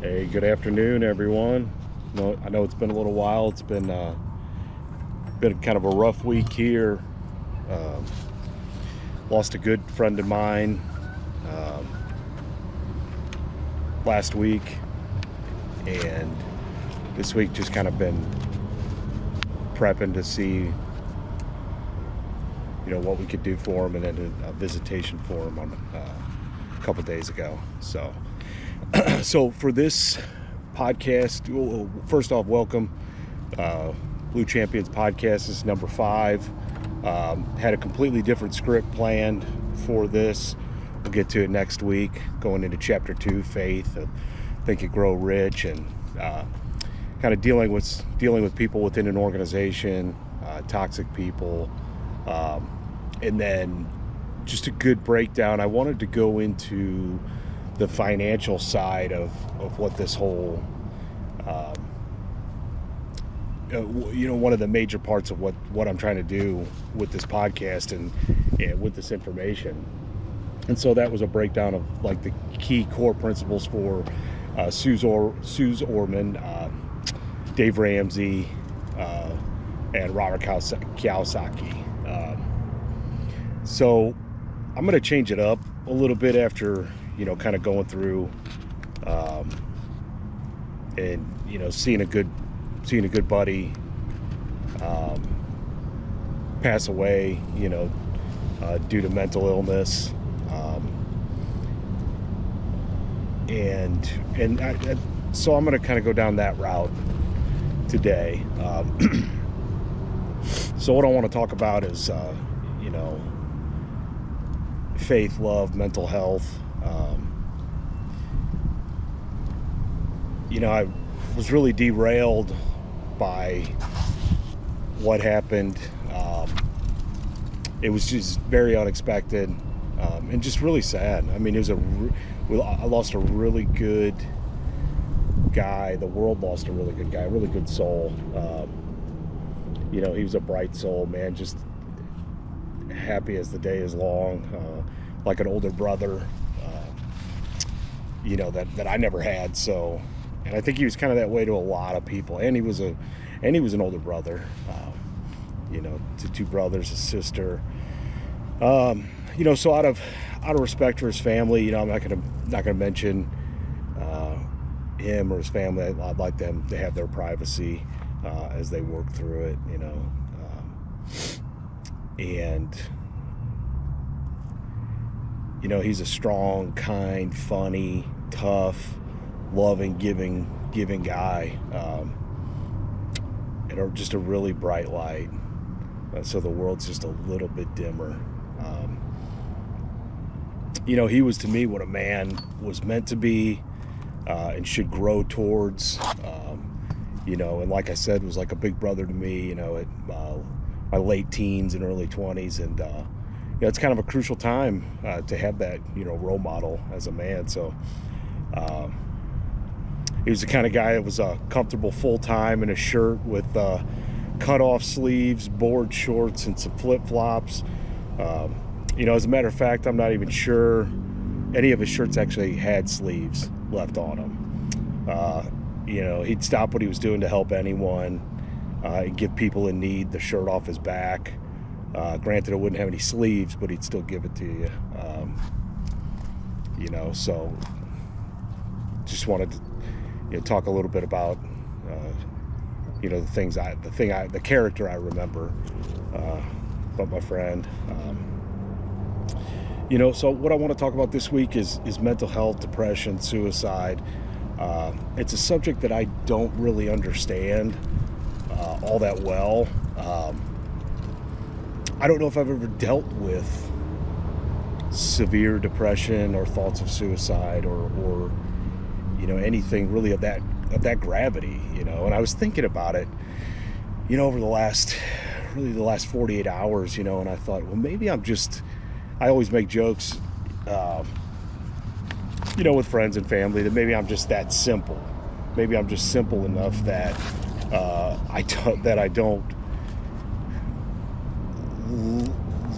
Hey, good afternoon, everyone. No, I know it's been a little while. It's been kind of a rough week here. Um, Lost a good friend of mine um, last week, and this week just kind of been prepping to see, what we could do for him, and then a visitation for him on a couple days ago. So for this podcast, first off, welcome. Blue Champions podcast is number 5. Had a completely different script planned for this. We'll get to it next week, going into chapter 2, faith, think and grow rich, and kind of dealing with people within an organization, toxic people, and then just a good breakdown. I wanted to go into the financial side of what this whole, one of the major parts of what I'm trying to do with this podcast and with this information. And so that was a breakdown of like the key core principles for Suze Orman, Dave Ramsey, and Robert Kiyosaki. So I'm going to change it up a little bit after, kind of going through and, seeing a good buddy pass away, due to mental illness. So I'm going to kind of go down that route today. So what I want to talk about is, faith, love, mental health. I was really derailed by what happened. It was just very unexpected, and just really sad. I mean, I lost a really good guy. The world lost a really good guy, a really good soul. He was a bright soul, man, just happy as the day is long, like an older brother, that I never had. So, and I think he was kind of that way to a lot of people. And he was an older brother, to 2 brothers, a sister. So out of respect for his family, I'm not gonna mention him or his family. I'd like them to have their privacy as they work through it, and he's a strong, kind, funny, tough, loving, giving guy, and just a really bright light. So the world's just a little bit dimmer. He was to me what a man was meant to be, and should grow towards. And like I said, was like a big brother to me. At my late teens and early 20s, and it's kind of a crucial time to have that role model as a man. So he was the kind of guy that was comfortable full time in a shirt with cut off sleeves, board shorts, and some flip flops. As a matter of fact, I'm not even sure any of his shirts actually had sleeves left on them. He'd stop what he was doing to help anyone, and give people in need the shirt off his back. Granted, it wouldn't have any sleeves, but he'd still give it to you. So just wanted to talk a little bit about the character I remember about my friend. So what I want to talk about this week is mental health, depression, suicide. It's a subject that I don't really understand all that well. I don't know if I've ever dealt with severe depression or thoughts of suicide or anything really of that gravity, and I was thinking about it, over the last 48 hours, and I thought, well, maybe I always make jokes, with friends and family, that maybe I'm just that simple. Maybe I'm just simple enough that I don't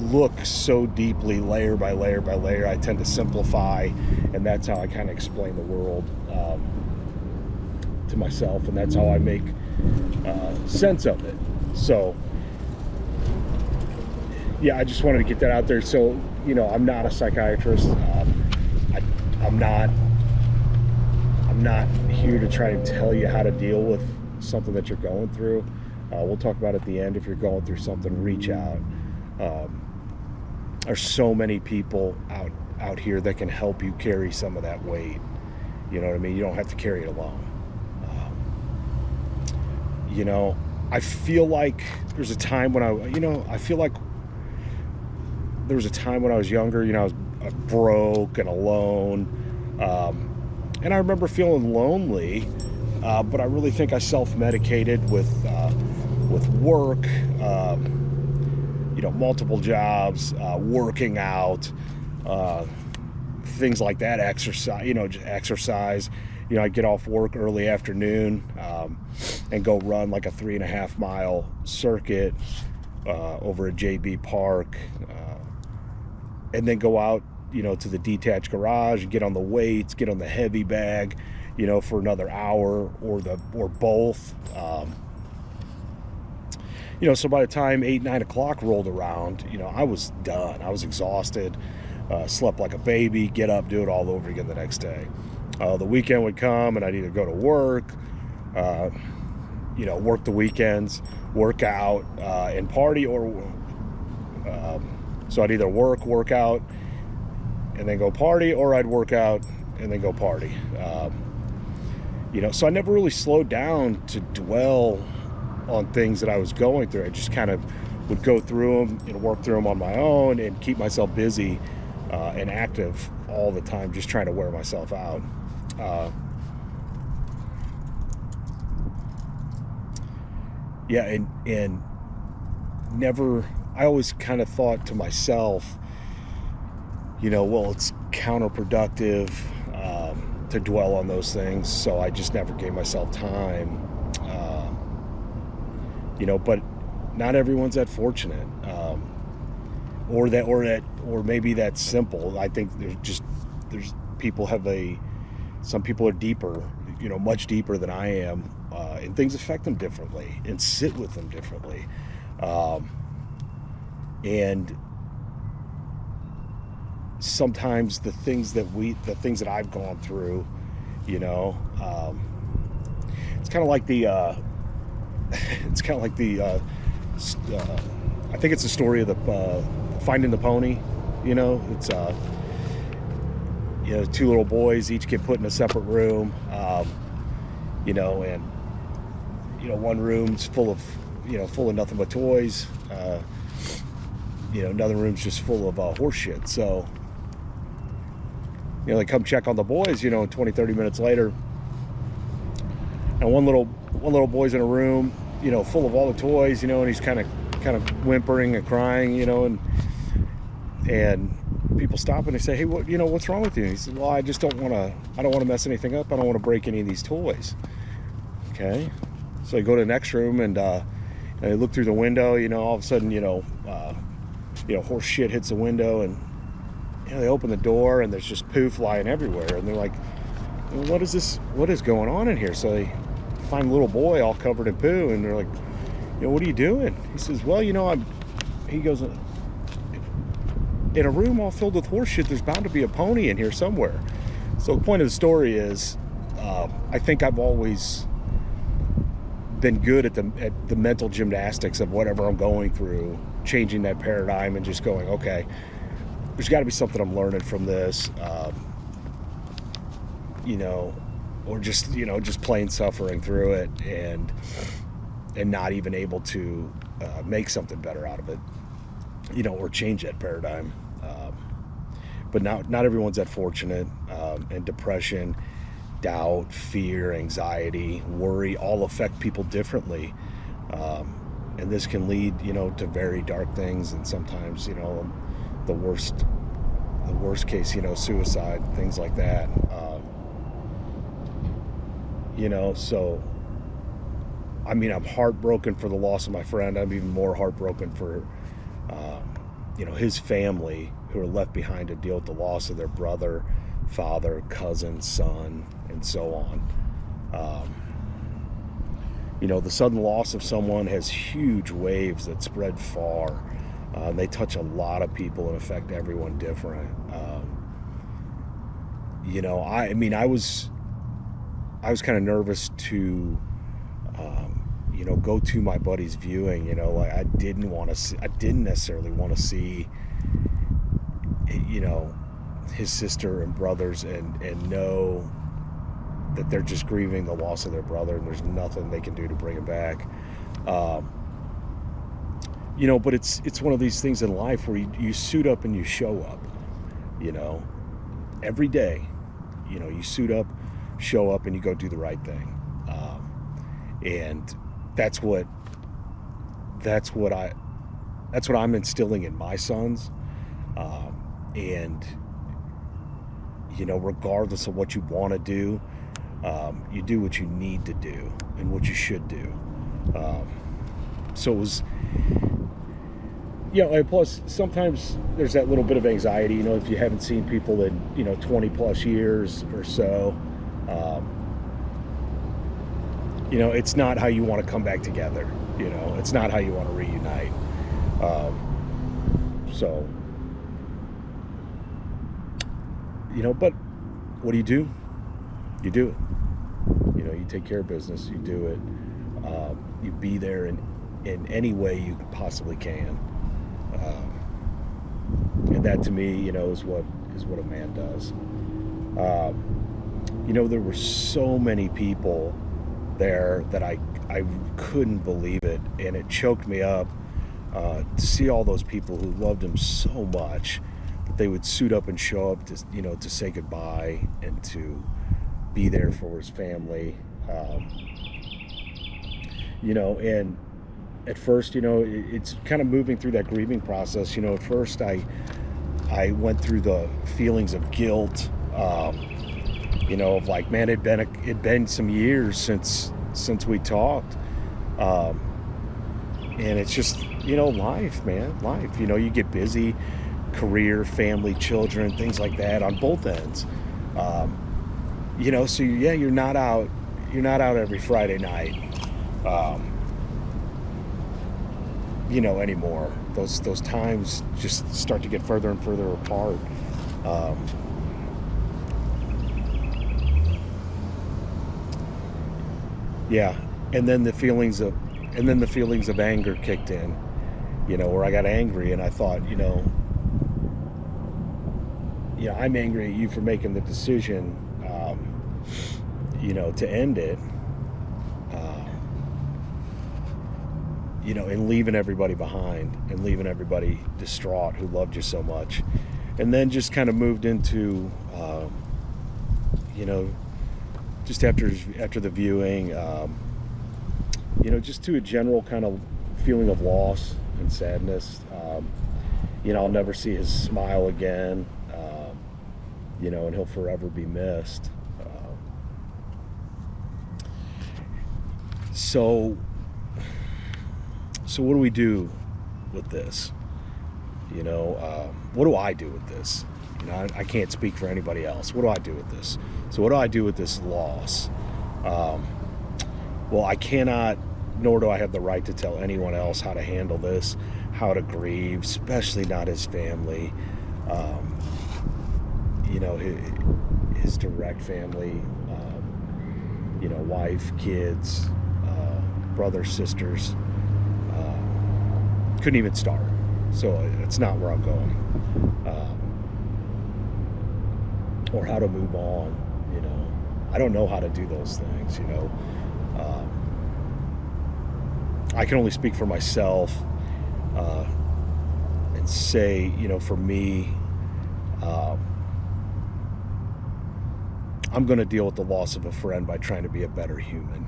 look so deeply layer by layer by layer. I tend to simplify, and that's how I kind of explain the world. to myself, and that's how I make sense of it. So yeah, I just wanted to get that out there. So, I'm not a psychiatrist. I'm not here to try and tell you how to deal with something that you're going through. We'll talk about it at the end. If you're going through something, reach out. There's so many people out here that can help you carry some of that weight. You know what I mean? You don't have to carry it alone. I feel like there's a time when I feel like there was a time when I was younger, I was broke and alone. And I remember feeling lonely, but I really think I self-medicated with work, multiple jobs, working out, things like that, exercise. I'd get off work early afternoon and go run like a 3.5 mile circuit over at JB Park, and then go out, to the detached garage and get on the weights, get on the heavy bag, for another hour or both. So by the time 8-9 o'clock rolled around, I was done. I was exhausted, slept like a baby, get up, do it all over again the next day. The weekend would come and I'd either go to work, work the weekends, work out, and party, or so I'd either work out, and then go party, or I'd work out and then go party. So I never really slowed down to dwell on things that I was going through. I just kind of would go through them and work through them on my own and keep myself busy and active all the time, just trying to wear myself out. And never, I always kind of thought to myself, well, it's counterproductive to dwell on those things, so I just never gave myself time. But not everyone's that fortunate, or maybe that's simple. I think some people are deeper, much deeper than I am, and things affect them differently and sit with them differently. And sometimes the things that I've gone through, it's kind of like I think it's the story of the Finding the Pony. It's two little boys, each get put in a separate room, and one room's full of nothing but toys. Another room's just full of horse shit. So they come check on the boys, 20-30 minutes later, and one little boy's in a room, full of all the toys, and he's kind of whimpering and crying, and people stop and they say, hey, what's wrong with you? And he says, well, I don't want to mess anything up. I don't want to break any of these toys. Okay. So I go to the next room and I look through the window, all of a sudden, horse shit hits the window, and they open the door and there's just poo flying everywhere. And they're like, well, what is this? What is going on in here? So they find a little boy all covered in poo, and they're like, what are you doing? He says, well, he goes, in a room all filled with horse shit, there's bound to be a pony in here somewhere. So the point of the story is, I think I've always been good at the mental gymnastics of whatever I'm going through, changing that paradigm and just going, okay, there's got to be something I'm learning from this, or just plain suffering through it and not even able to make something better out of it, or change that paradigm. But not everyone's that fortunate, and depression, doubt, fear, anxiety, worry all affect people differently. And this can lead, to very dark things, and sometimes, the worst case, suicide, things like that. So, I'm heartbroken for the loss of my friend. I'm even more heartbroken for, his family, who are left behind to deal with the loss of their brother, father, cousin, son, and so on. The sudden loss of someone has huge waves that spread far. They touch a lot of people and affect everyone different. I was kind of nervous to, go to my buddy's viewing. I didn't necessarily want to see, his sister and brothers and know that they're just grieving the loss of their brother, and there's nothing they can do to bring him back. But it's one of these things in life where you suit up and you show up, every day. You suit up, show up, and you go do the right thing. And that's what I'm instilling in my sons. And regardless of what you want to do, you do what you need to do and what you should do. So it was, and plus sometimes there's that little bit of anxiety, if you haven't seen people in, 20 plus years or so. It's not how you want to come back together. It's not how you want to reunite. But what do? You do it. You take care of business. You do it. You be there in any way you possibly can. And that to me, is what a man does. There were so many people there that I couldn't believe it, and it choked me up to see all those people who loved him so much that they would suit up and show up to say goodbye and to be there for his family. And at first, it's kind of moving through that grieving process. At first I went through the feelings of guilt, of like, man, it'd been some years since we talked. And it's just, life, man, life. You get busy, career, family, children, things like that on both ends. So you're not out every Friday night, anymore. Those times just start to get further and further apart. And then the feelings of anger kicked in, where I got angry and I thought, I'm angry at you for making the decision, to end it, and leaving everybody behind and leaving everybody distraught who loved you so much. And then just kind of moved into, just after the viewing, just to a general kind of feeling of loss and sadness. I'll never see his smile again, and he'll forever be missed. So what do we do with this? What do I do with this? I can't speak for anybody else. What do I do with this? So what do I do with this loss? Well, I cannot, nor do I have the right to tell anyone else how to handle this, how to grieve, especially not his family, his direct family, wife, kids, brothers, sisters. Couldn't even start. So it's not where I'm going. Or how to move on, I don't know how to do those things, I can only speak for myself, and say, for me, I'm going to deal with the loss of a friend by trying to be a better human.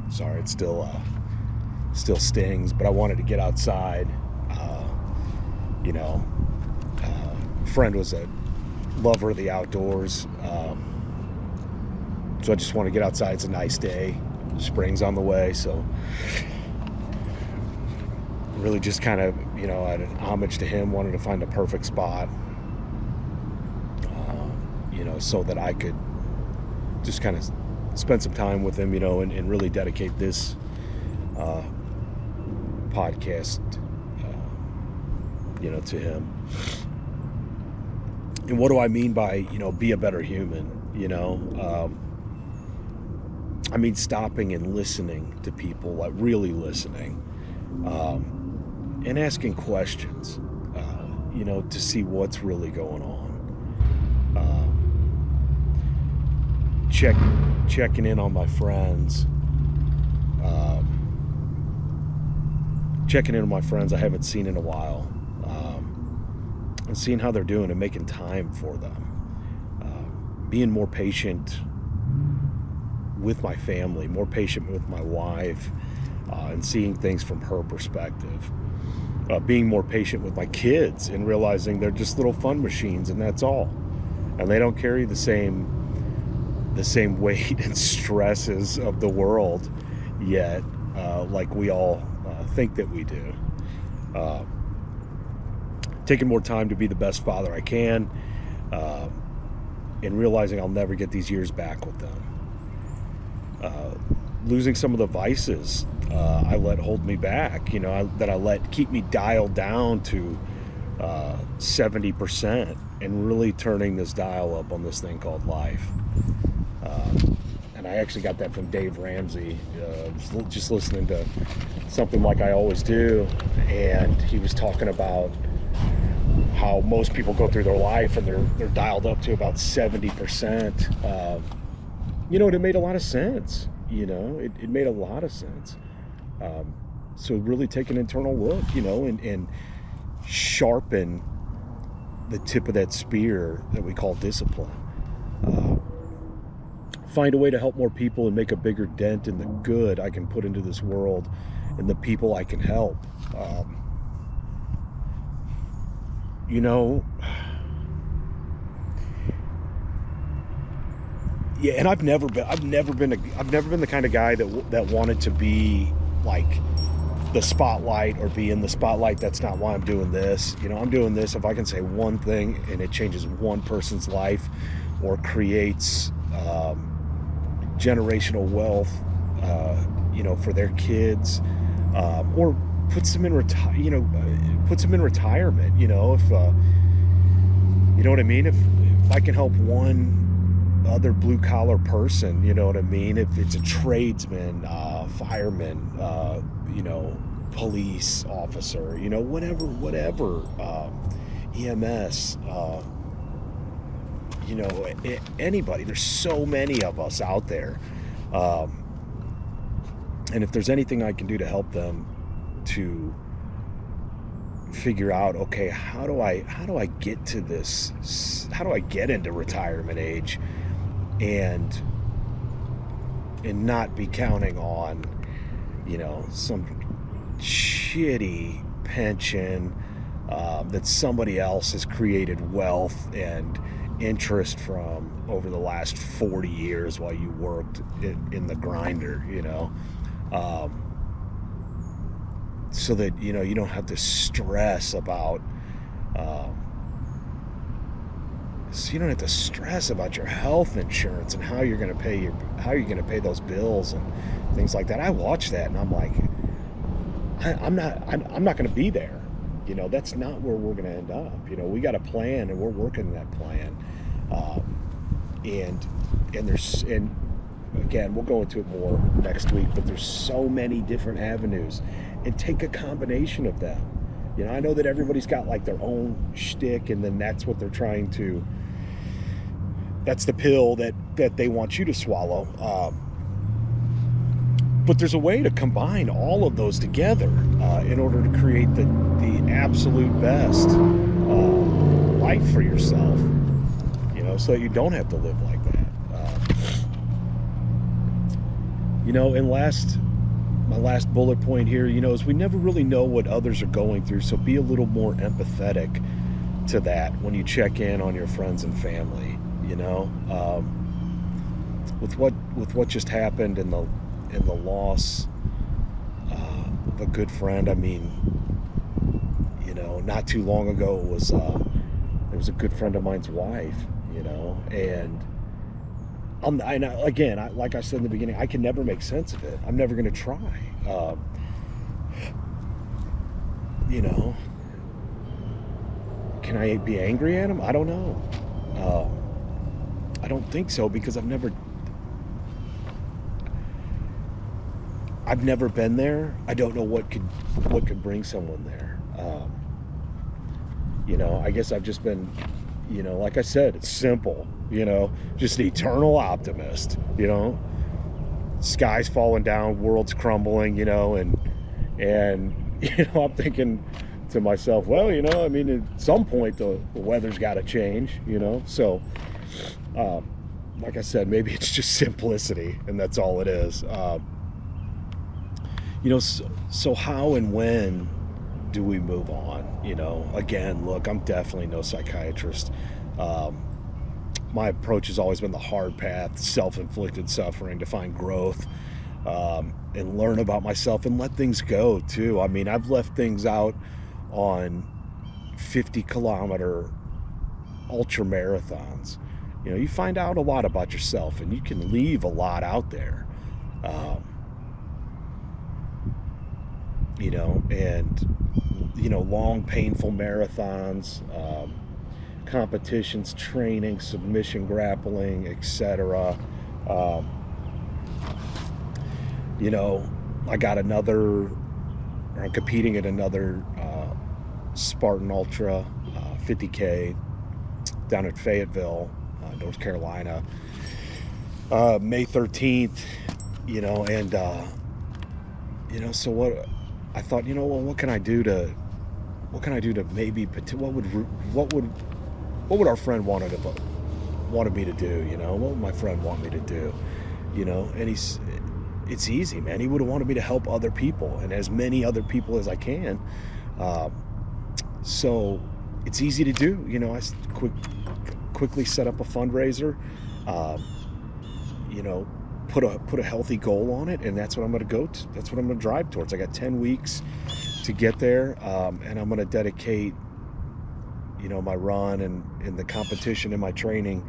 Sorry, it still stings, but I wanted to get outside. Friend was a lover of the outdoors, so I just want to get outside. It's a nice day. Spring's on the way, so really just kind of, at an homage to him, wanted to find a perfect spot, so that I could just kind of spend some time with him, and really dedicate this podcast, to him. And what do I mean by, be a better human? I mean, stopping and listening to people, like really listening, and asking questions, to see what's really going on. Checking in on my friends. Checking in on my friends I haven't seen in a while. And seeing how they're doing and making time for them. Being more patient with my family, more patient with my wife, and seeing things from her perspective. Being more patient with my kids and realizing they're just little fun machines, and that's all. And they don't carry the same weight and stresses of the world yet, like we all think that we do. Taking more time to be the best father I can, and realizing I'll never get these years back with them. Losing some of the vices I let hold me back, that I let keep me dialed down to 70%, and really turning this dial up on this thing called life. And I actually got that from Dave Ramsey, just listening to something like I always do, and he was talking about how most people go through their life and they're dialed up to about 70%. And it made a lot of sense. It made a lot of sense. So really take an internal look, and sharpen the tip of that spear that we call discipline. Find a way to help more people and make a bigger dent in the good I can put into this world and the people I can help. Yeah, and I've never been the kind of guy that wanted to be like the spotlight or be in the spotlight. That's not why I'm doing this. I'm doing this if I can say one thing and it changes one person's life or creates generational wealth, for their kids, or puts them in retirement. If you know what I mean. If I can help one other blue collar person, you know what I mean. If it's a tradesman, fireman, police officer, whatever, EMS. Anybody. There's so many of us out there, and if there's anything I can do to help them to figure out, okay, how do I get to this? How do I get into retirement age, and not be counting on, some shitty pension that somebody else has created wealth and interest from over the last 40 years while you worked in the grinder, so that you don't have to stress about your health insurance and how you're going to pay those bills and things like that. I watch that and I'm like, I'm not going to be there. That's not where we're going to end up. We got a plan and we're working that plan. And again, we'll go into it more next week, but there's so many different avenues, and take a combination of them. I know that everybody's got like their own shtick, and then that's what they're trying to, that's the pill that they want you to swallow. But there's a way to combine all of those together in order to create the absolute best life for yourself, so that you don't have to live like that. And my last bullet point here, is we never really know what others are going through, so be a little more empathetic to that when you check in on your friends and family. With what just happened and the loss a good friend. I mean, not too long ago, it was a good friend of mine's wife, and like I said in the beginning, I can never make sense of it. I'm never going to try. Can I be angry at him? I don't know. I don't think so, because I've never been there. I don't know what could bring someone there. I guess I've just been, like I said, it's simple, just an eternal optimist, sky's falling down, world's crumbling, and I'm thinking to myself, well, I mean, at some point the weather's got to change, so like I said, maybe it's just simplicity, and that's all it is. So how and when do we move on? Again, look, I'm definitely no psychiatrist. My approach has always been the hard path, self-inflicted suffering, to find growth, and learn about myself and let things go too. I mean, I've left things out on 50-kilometer ultra marathons. You find out a lot about yourself, and you can leave a lot out there. And long, painful marathons, competitions, training, submission grappling, etc. I'm competing at another Spartan Ultra 50K down at Fayetteville, North Carolina, May 13th, so what I thought, what can I do to maybe, what would our friend wanted me to do, what would my friend want me to do, and it's easy, man. He would have wanted me to help other people, and as many other people as I can, so it's easy to do. I quickly set up a fundraiser, put a healthy goal on it, and that's what I'm going to go to. That's what I'm going to drive towards. I got 10 weeks to get there, and I'm going to dedicate, my run and the competition and my training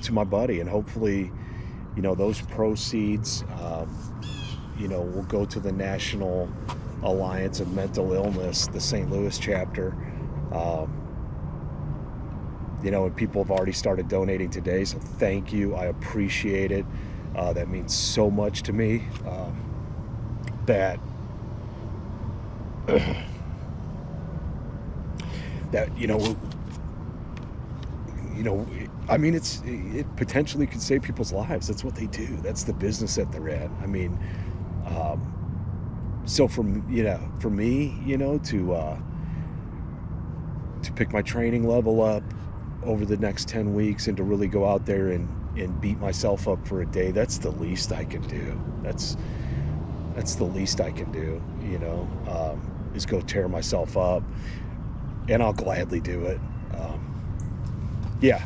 to my buddy, and hopefully, those proceeds, will go to the National Alliance of Mental Illness, the St. Louis chapter. And people have already started donating today, so thank you. I appreciate it. That means so much to me. That I mean, it potentially could save people's lives. That's what they do. That's the business that they're in. I mean, so for me, to pick my training level up over the next 10 weeks and to really go out there and beat myself up for a day, that's the least I can do. That's the least I can do, is go tear myself up, and I'll gladly do it. Yeah.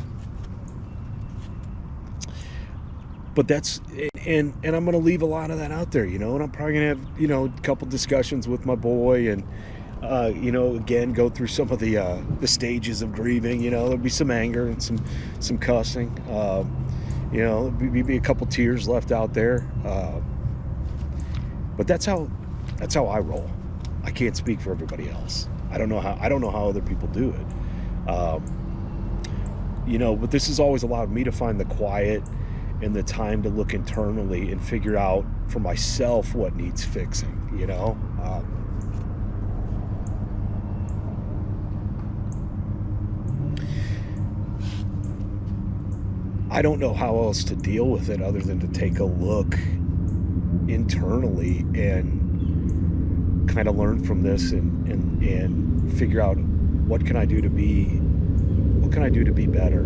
But that's, and I'm going to leave a lot of that out there, and I'm probably going to have, a couple discussions with my boy, and again, go through some of the stages of grieving. There'll be some anger and some cussing. Maybe a couple tears left out there. But that's how I roll. I can't speak for everybody else. I don't know how other people do it. But this has always allowed me to find the quiet and the time to look internally and figure out for myself what needs fixing. I don't know how else to deal with it other than to take a look internally and kind of learn from this and figure out what can I do to be better.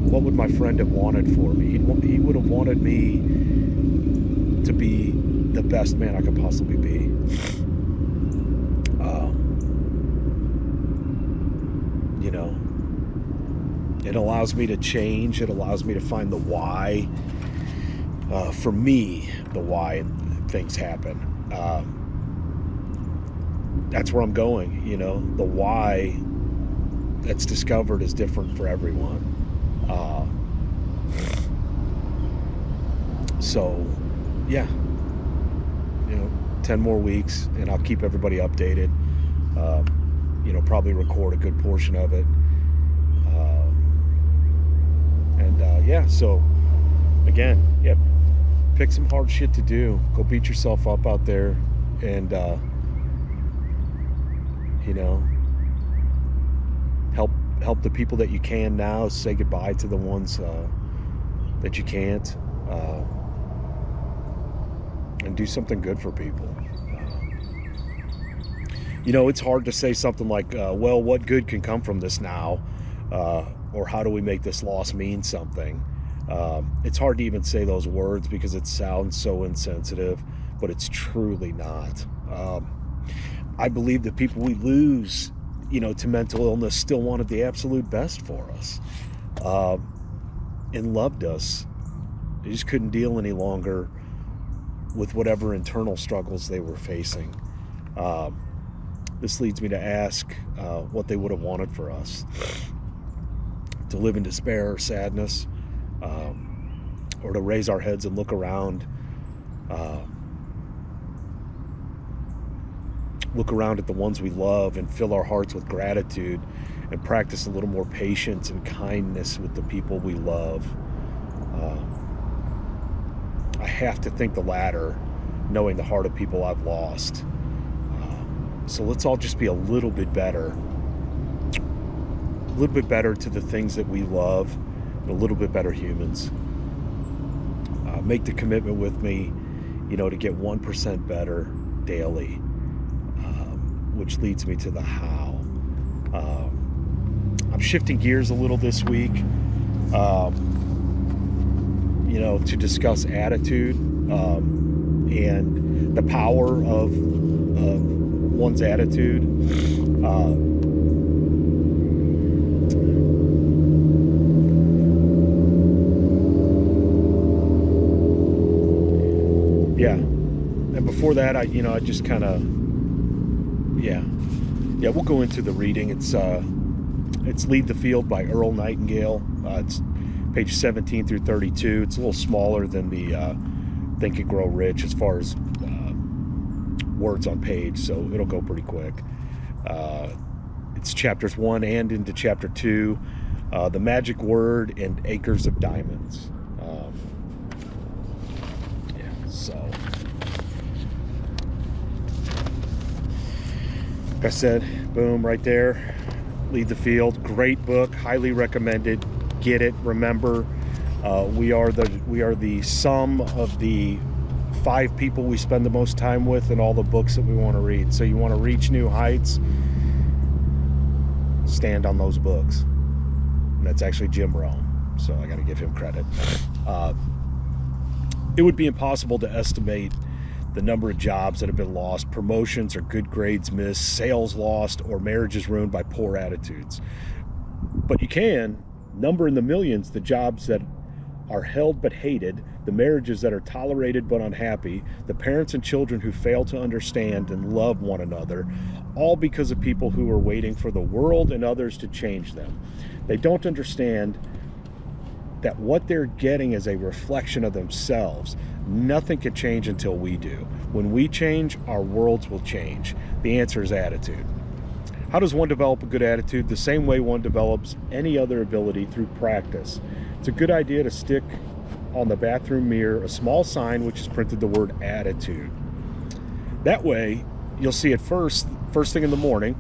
What would my friend have wanted for me? He would have wanted me to be the best man I could possibly be. It allows me to change. It allows me to find the why for me, the why things happen. That's where I'm going. The why that's discovered is different for everyone. So yeah, 10 more weeks, and I'll keep everybody updated. Probably record a good portion of it. So again, pick some hard shit to do. Go beat yourself up out there, and help the people that you can now. Say goodbye to the ones that you can't, and do something good for people. It's hard to say something like, well, what good can come from this now, or how do we make this loss mean something? It's hard to even say those words because it sounds so insensitive, but it's truly not. I believe the people we lose, to mental illness still wanted the absolute best for us, and loved us. They just couldn't deal any longer with whatever internal struggles they were facing. This leads me to ask what they would have wanted for us. To live in despair or sadness, or to raise our heads and look around at the ones we love and fill our hearts with gratitude and practice a little more patience and kindness with the people we love. I have to think the latter, knowing the heart of people I've lost. So let's all just be a little bit better to the things that we love, and a little bit better humans. Make the commitment with me, to get 1% better daily, which leads me to the how. I'm shifting gears a little this week, to discuss attitude, and the power of one's attitude. And before that, I just kind of, we'll go into the reading. It's Lead the Field by Earl Nightingale. It's page 17 through 32. It's a little smaller than the Think and Grow Rich as far as words on page, so it'll go pretty quick. It's chapters 1 and into chapter 2, The Magic Word and Acres of Diamonds. Like I said, boom, right there. Lead the Field, great book, highly recommended. Get it. Remember, we are the sum of the 5 people we spend the most time with and all the books that we want to read. So you want to reach new heights, stand on those books. And that's actually Jim Rohn, so I got to give him credit. It would be impossible to estimate the number of jobs that have been lost, promotions or good grades missed, sales lost, or marriages ruined by poor attitudes. But you can number in the millions the jobs that are held but hated, the marriages that are tolerated but unhappy, the parents and children who fail to understand and love one another, all because of people who are waiting for the world and others to change them. They don't understand that what they're getting is a reflection of themselves. Nothing can change until we do. When we change, our worlds will change. The answer is attitude. How does one develop a good attitude? The same way one develops any other ability, through practice. It's a good idea to stick on the bathroom mirror a small sign which is printed the word attitude. That way, you'll see it first thing in the morning,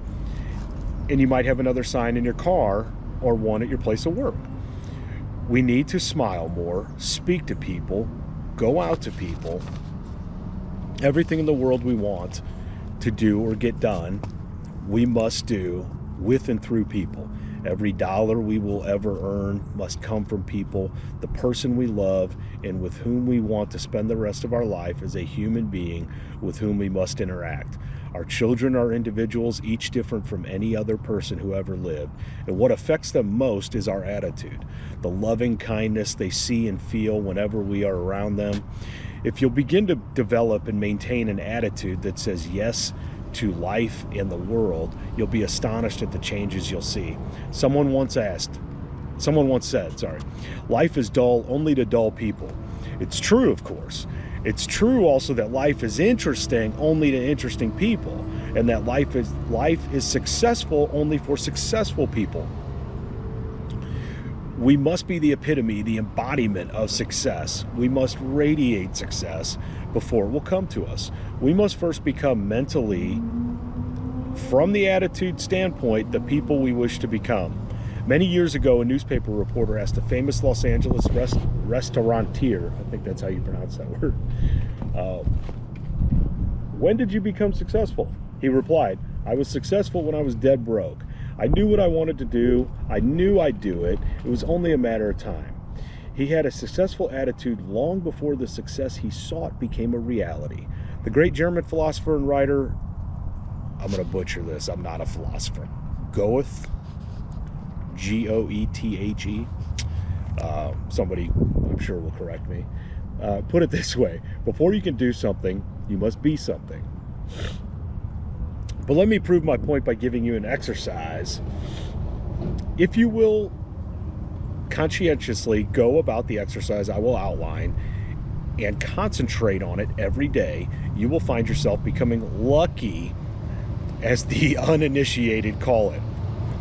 and you might have another sign in your car or one at your place of work. We need to smile more, speak to people, go out to people. Everything in the world we want to do or get done, we must do with and through people. Every dollar we will ever earn must come from people, the person we love and with whom we want to spend the rest of our life as a human being with whom we must interact. Our children are individuals, each different from any other person who ever lived. And what affects them most is our attitude, the loving kindness they see and feel whenever we are around them. If you'll begin to develop and maintain an attitude that says yes to life and the world, you'll be astonished at the changes you'll see. Someone once said, life is dull only to dull people. It's true, of course. It's true also that life is interesting only to interesting people, and that life is successful only for successful people. We must be the epitome, the embodiment of success. We must radiate success before it will come to us. We must first become mentally, from the attitude standpoint, the people we wish to become. Many years ago, a newspaper reporter asked a famous Los Angeles restaurateur, I think that's how you pronounce that word, when did you become successful? He replied, I was successful when I was dead broke. I knew what I wanted to do. I knew I'd do it. It was only a matter of time. He had a successful attitude long before the success he sought became a reality. The great German philosopher and writer, I'm going to butcher this, I'm not a philosopher, Goethe, Goethe, somebody I'm sure will correct me, put it this way: before you can do something, you must be something. But let me prove my point by giving you an exercise. If you will conscientiously go about the exercise I will outline and concentrate on it every day, you will find yourself becoming lucky, as the uninitiated call it.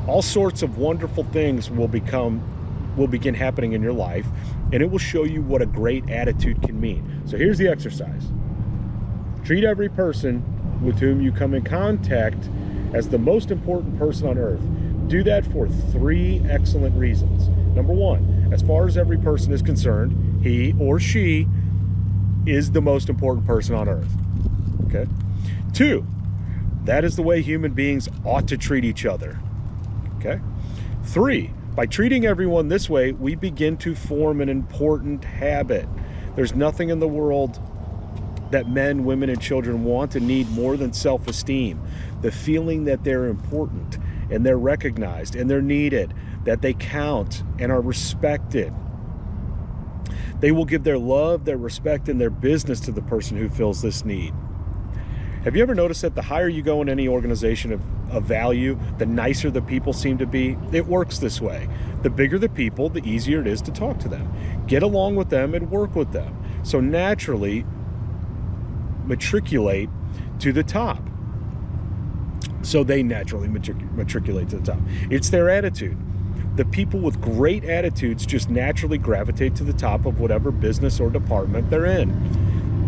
All sorts of wonderful things will begin happening in your life, and it will show you what a great attitude can mean. So here's the exercise. Treat every person with whom you come in contact as the most important person on earth. Do that for 3 excellent reasons. Number 1, as far as every person is concerned, he or she is the most important person on earth. Okay? 2, that is the way human beings ought to treat each other. Okay? 3, by treating everyone this way, we begin to form an important habit. There's nothing in the world that men, women, and children want and need more than self-esteem. The feeling that they're important and they're recognized and they're needed, that they count and are respected. They will give their love, their respect, and their business to the person who fills this need. Have you ever noticed that the higher you go in any organization of value, the nicer the people seem to be? It works this way. The bigger the people, the easier it is to talk to them, get along with them, and work with them. So naturally, matriculate to the top. So they naturally matriculate to the top. It's their attitude. The people with great attitudes just naturally gravitate to the top of whatever business or department they're in.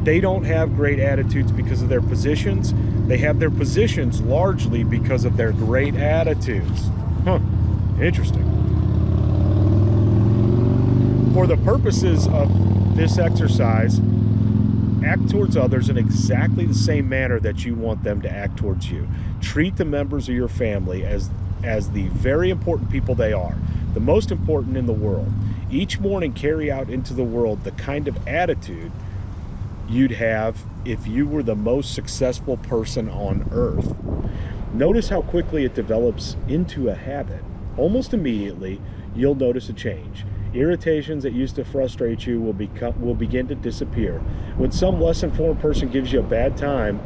They don't have great attitudes because of their positions. They have their positions largely because of their great attitudes. Interesting. For the purposes of this exercise, act towards others in exactly the same manner that you want them to act towards you. Treat the members of your family as the very important people they are, the most important in the world. Each morning, carry out into the world the kind of attitude you'd have if you were the most successful person on earth. Notice how quickly it develops into a habit. Almost immediately, you'll notice a change. Irritations that used to frustrate you will begin to disappear. When some less informed person gives you a bad time,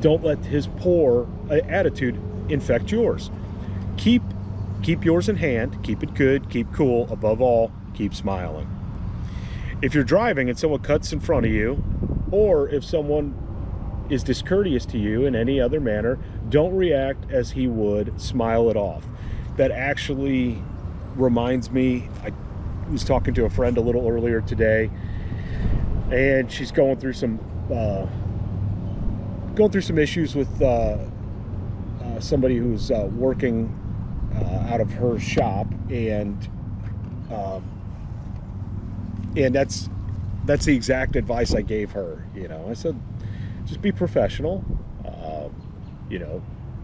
don't let his poor attitude infect yours. Keep yours in hand. Keep it good. Keep cool. Above all, keep smiling. If you're driving and someone cuts in front of you, or if someone is discourteous to you in any other manner, don't react as he would. Smile it off. That actually reminds me, I was talking to a friend a little earlier today, and she's going through some issues with somebody who's working out of her shop, and that's the exact advice I gave her. I said, just be professional.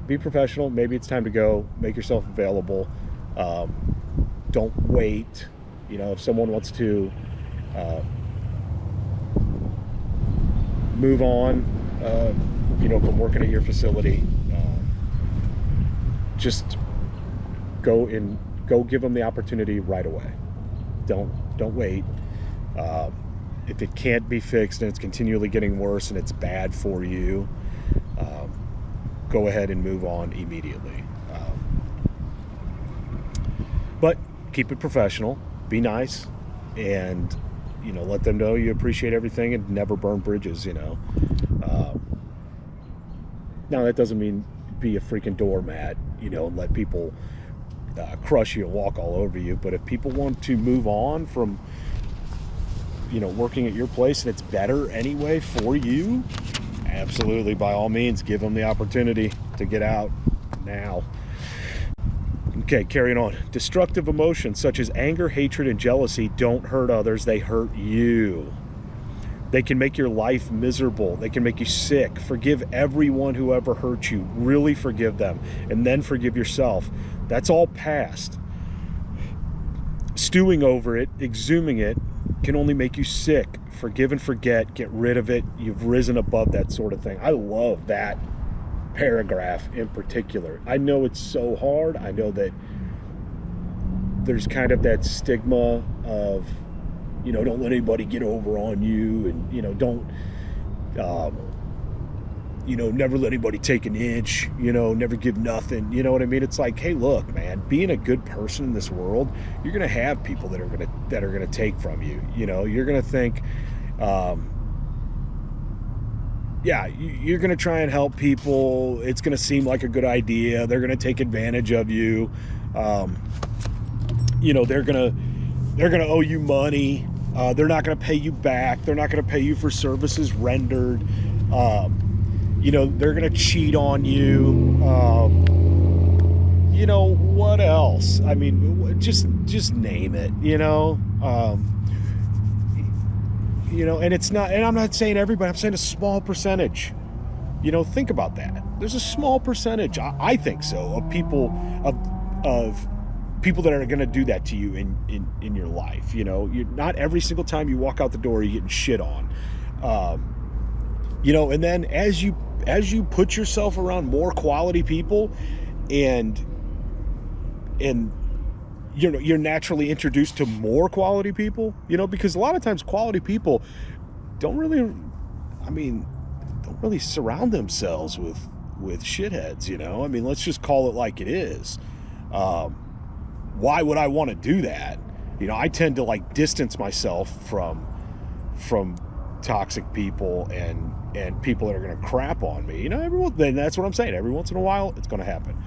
Be professional. Maybe it's time to go. Make yourself available. Don't wait. If someone wants to move on, from working at your facility, just go give them the opportunity right away. Don't wait. If it can't be fixed and it's continually getting worse and it's bad for you, go ahead and move on immediately. But keep it professional, be nice, and let them know you appreciate everything and never burn bridges. Now that doesn't mean be a freaking doormat, and let people crush you and walk all over you. But if people want to move on from working at your place and it's better anyway for you, absolutely, by all means, give them the opportunity to get out now. Okay, carrying on. Destructive emotions such as anger, hatred, and jealousy don't hurt others, they hurt you. They can make your life miserable. They can make you sick. Forgive everyone who ever hurt you. Really forgive them. And then forgive yourself. That's all past. Stewing over it, exhuming it, can only make you sick. Forgive and forget. Get rid of it. You've risen above that sort of thing. I love that paragraph in particular. I know it's so hard. I know that there's kind of that stigma of, don't let anybody get over on you, and, don't, never let anybody take an inch, never give nothing. You know what I mean? It's like, hey, look, man, being a good person in this world, you're going to have people that are going to take from you. You're going to think, you're going to try and help people. It's going to seem like a good idea. They're going to take advantage of you. They're going to owe you money. They're not going to pay you back. They're not going to pay you for services rendered. They're going to cheat on you. What else? I mean, just name it, and it's not, and I'm not saying everybody, I'm saying a small percentage. Think about that. There's a small percentage, I think so, of people that are going to do that to you in your life. You're not every single time you walk out the door, you're getting shit on. And then as you put yourself around more quality people, and you're naturally introduced to more quality people, because a lot of times quality people don't really surround themselves with shitheads. I mean, let's just call it like it is. Why would I want to do that? I tend to distance myself from toxic people and people that are going to crap on me. Then that's what I'm saying. Every once in a while, it's going to happen.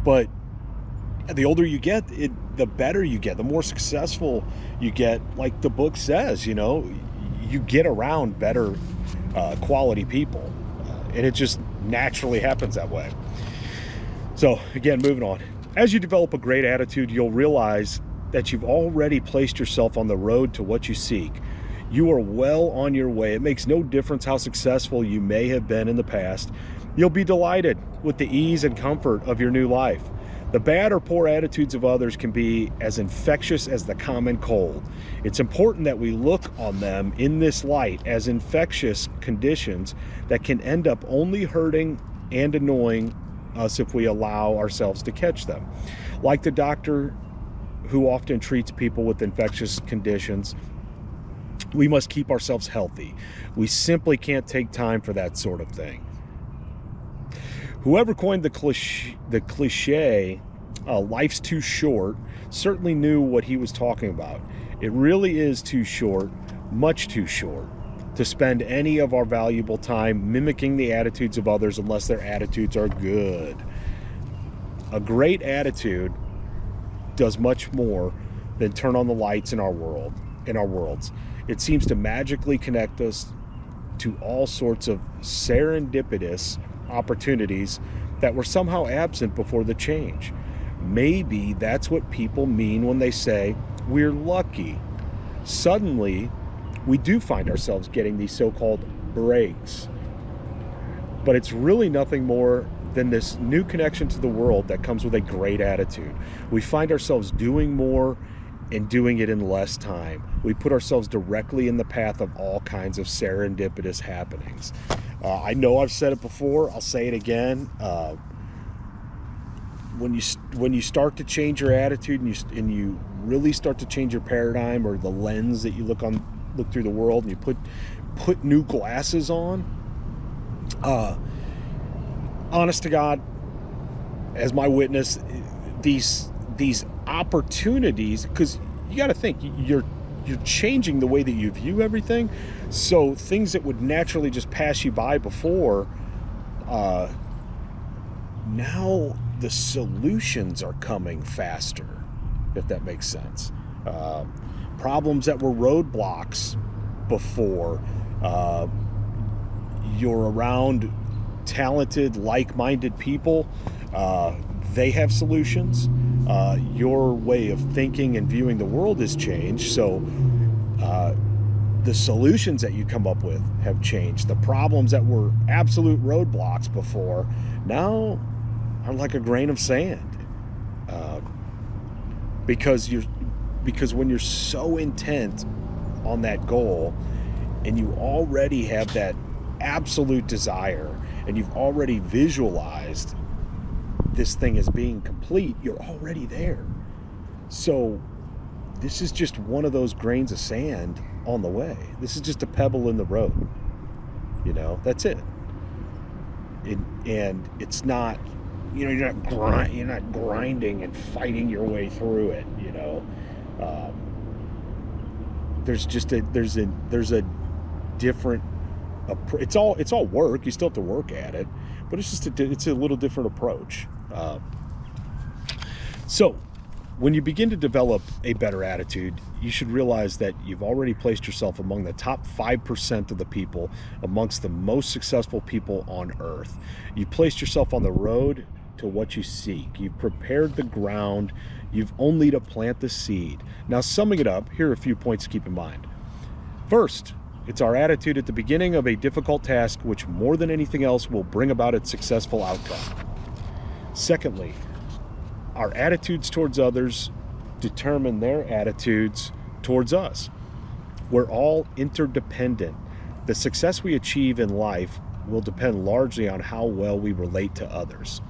But the older you get, the better you get, the more successful you get. Like the book says, you get around better quality people, and it just naturally happens that way. So again, moving on. As you develop a great attitude, you'll realize that you've already placed yourself on the road to what you seek. You are well on your way. It makes no difference how successful you may have been in the past. You'll be delighted with the ease and comfort of your new life. The bad or poor attitudes of others can be as infectious as the common cold. It's important that we look on them in this light as infectious conditions that can end up only hurting and annoying us if we allow ourselves to catch them. Like the doctor who often treats people with infectious conditions, we must keep ourselves healthy. We simply can't take time for that sort of thing. Whoever coined the cliche, life's too short, certainly knew what he was talking about. It really is too short, much too short, to spend any of our valuable time mimicking the attitudes of others unless their attitudes are good. A great attitude does much more than turn on the lights in our worlds. It seems to magically connect us to all sorts of serendipitous opportunities that were somehow absent before the change. Maybe that's what people mean when they say we're lucky. Suddenly, we do find ourselves getting these so-called breaks. But it's really nothing more than this new connection to the world that comes with a great attitude. We find ourselves doing more and doing it in less time. We put ourselves directly in the path of all kinds of serendipitous happenings. I know I've said it before, I'll say it again. When you start to change your attitude and you really start to change your paradigm or the lens that you look through the world, and you put new glasses on, honest to God, as my witness, these opportunities, because you got to think, you're changing the way that you view everything. So things that would naturally just pass you by before, now the solutions are coming faster, if that makes sense. Problems that were roadblocks before, you're around talented, like-minded people, they have solutions. Your way of thinking and viewing the world has changed, so the solutions that you come up with have changed. The problems that were absolute roadblocks before now are like a grain of sand, because when you're so intent on that goal, and you already have that absolute desire, and you've already visualized this thing as being complete, you're already there. So this is just one of those grains of sand on the way. This is just a pebble in the road. That's it. And it's not, you're not grinding and fighting your way through it. There's a different. It's all work. You still have to work at it, but it's a little different approach. So when you begin to develop a better attitude, you should realize that you've already placed yourself among the top 5% of the people, amongst the most successful people on earth. You've placed yourself on the road to what you seek. You've prepared the ground. You've only to plant the seed. Now, summing it up, here are a few points to keep in mind. First, it's our attitude at the beginning of a difficult task which, more than anything else, will bring about its successful outcome. Secondly, our attitudes towards others determine their attitudes towards us. We're all interdependent. The success we achieve in life will depend largely on how well we relate to others.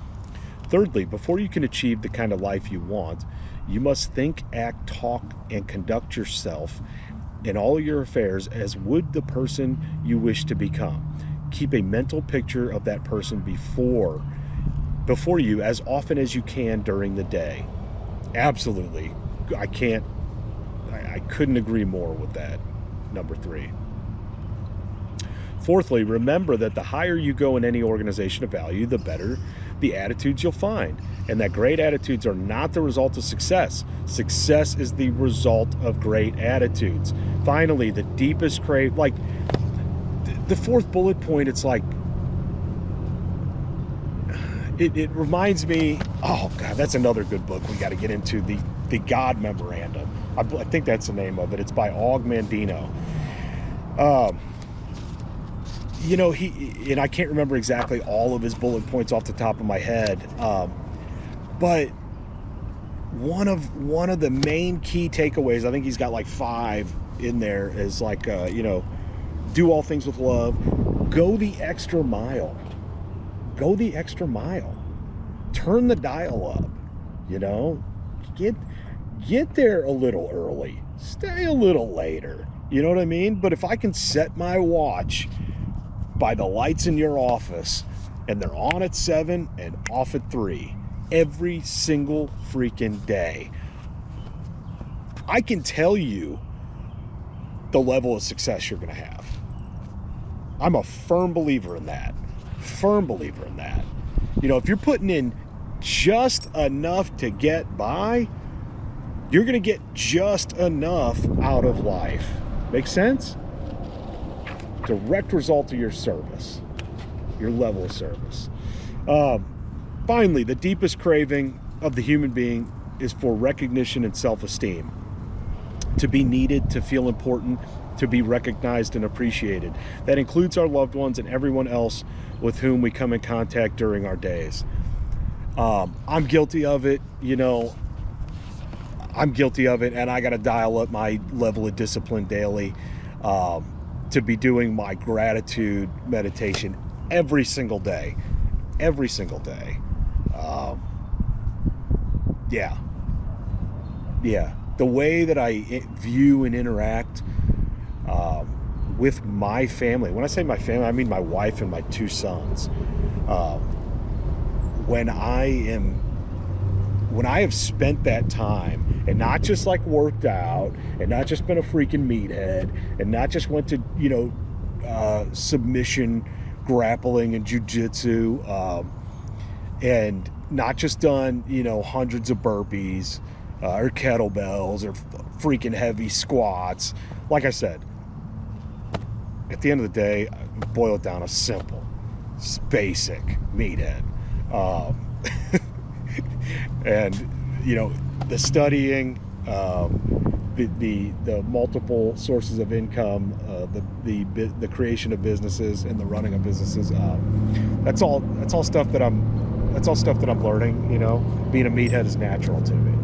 Thirdly, before you can achieve the kind of life you want, you must think, act, talk, and conduct yourself in all your affairs as would the person you wish to become. Keep a mental picture of that person before you as often as you can during the day. Absolutely. I couldn't agree more with that. Number 3. Fourthly, remember that the higher you go in any organization of value, the better the attitudes you'll find. And that great attitudes are not the result of success. Success is the result of great attitudes. Finally, the deepest crave, like the fourth bullet point, it's like, it reminds me, oh God, that's another good book we got to get into, the God Memorandum. I think that's the name of it. It's by Og Mandino. And I can't remember exactly all of his bullet points off the top of my head, but one of the main key takeaways, I think he's got like 5 in there, is like, do all things with love, go the extra mile. Go the extra mile. Turn the dial up. Get there a little early. Stay a little later. You know what I mean? But if I can set my watch by the lights in your office, and they're on at 7 and off at 3 every single freaking day, I can tell you the level of success you're going to have. I'm a firm believer in that. If you're putting in just enough to get by, you're going to get just enough out of life. Make sense? Direct result of your service, your level of service. Finally, the deepest craving of the human being is for recognition and self-esteem. To be needed, to feel important, to be recognized and appreciated. That includes our loved ones and everyone else with whom we come in contact during our days. I'm guilty of it. I'm guilty of it, and I got to dial up my level of discipline daily to be doing my gratitude meditation every single day. Every single day. Yeah. The way that I view and interact with my family. When I say my family, I mean my wife and my 2 sons. When I have spent that time and not just like worked out and not just been a freaking meathead and not just went to, submission grappling and jujitsu, and not just done, hundreds of burpees or kettlebells or freaking heavy squats. Like I said, at the end of the day, boil it down to simple, basic meathead. And the studying, the multiple sources of income, the creation of businesses and the running of businesses. That's all stuff that I'm learning. Being a meathead is natural to me.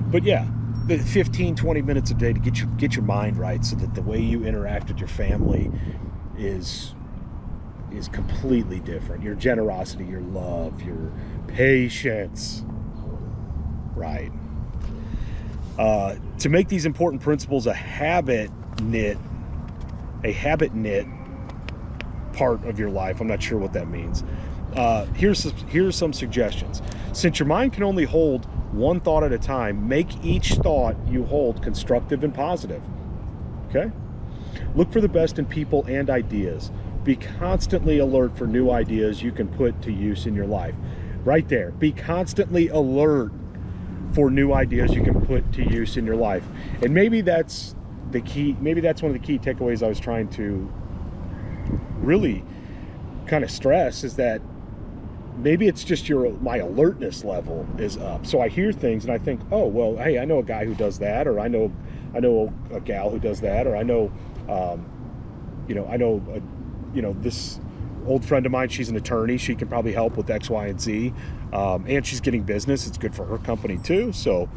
But yeah, the 15-20 minutes a day to get your mind right, so that the way you interact with your family is completely different. Your generosity, your love, your patience. Right. To make these important principles a habit knit part of your life. I'm not sure what that means. Here's some suggestions. Since your mind can only hold one thought at a time, make each thought you hold constructive and positive. Okay? Look for the best in people and ideas. Be constantly alert for new ideas you can put to use in your life. Right there. Be constantly alert for new ideas you can put to use in your life. And maybe that's the key. Maybe that's one of the key takeaways I was trying to really kind of stress, is that maybe it's just my alertness level is up. So I hear things and I think, oh, well, hey, I know a guy who does that, or I know a gal who does that, or I know this old friend of mine, she's an attorney. She can probably help with X, Y, and Z. And she's getting business. It's good for her company too. So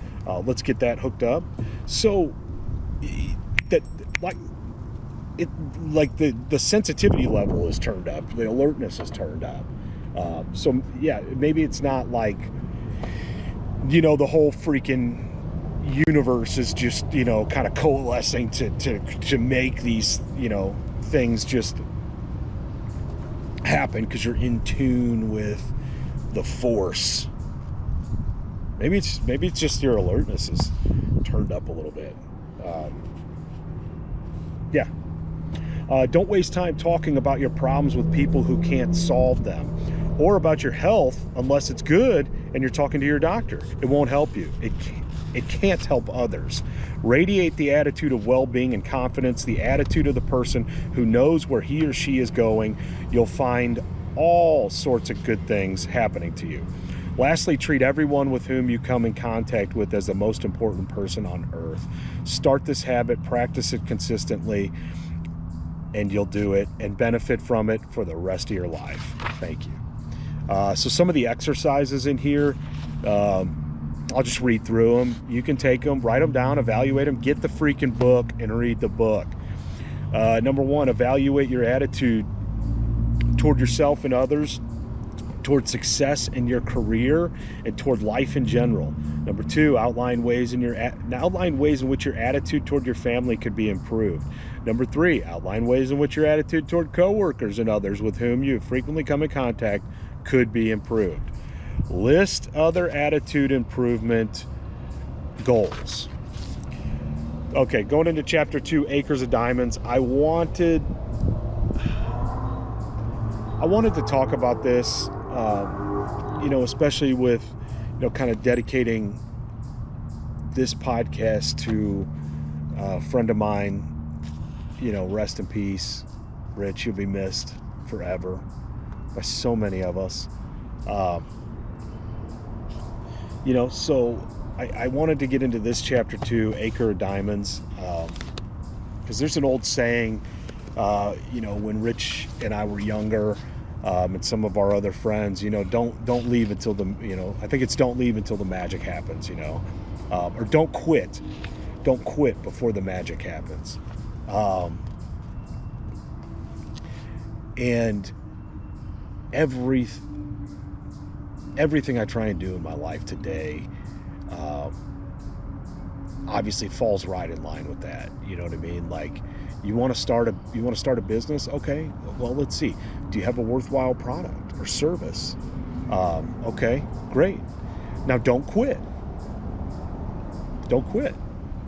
let's get that hooked up. So that the sensitivity level is turned up. The alertness is turned up. So yeah, maybe it's not like, the whole freaking universe is just, kind of coalescing to make these, things just happen because you're in tune with the force. Maybe it's just your alertness is turned up a little bit. Don't waste time talking about your problems with people who can't solve them, or about your health unless it's good and you're talking to your doctor. It won't help you. It can't help others. Radiate the attitude of well-being and confidence, the attitude of the person who knows where he or she is going. You'll find all sorts of good things happening to you. Lastly, treat everyone with whom you come in contact with as the most important person on earth. Start this habit, practice it consistently, and you'll do it and benefit from it for the rest of your life. Thank you. So some of the exercises in here, I'll just read through them. You can take them, write them down, evaluate them, get the freaking book and read the book. Number 1, evaluate your attitude toward yourself and others, toward success in your career, and toward life in general. Number 2, outline ways in which your attitude toward your family could be improved. Number 3, outline ways in which your attitude toward coworkers and others with whom you frequently come in contact could be improved. List other attitude improvement goals. Okay, going into chapter 2, Acres of Diamonds. I wanted to talk about this, especially with, kind of dedicating this podcast to a friend of mine. Rest in peace, Rich. You'll be missed forever by so many of us. So I wanted to get into this chapter 2, Acre of Diamonds, because there's an old saying, when Rich and I were younger, and some of our other friends, don't leave until I think it's don't leave until the magic happens, or don't quit before the magic happens. And everything I try and do in my life today, obviously falls right in line with that. You know what I mean? Like, you want to start a business? Okay, well, let's see. Do you have a worthwhile product or service? Okay, great. Now don't quit.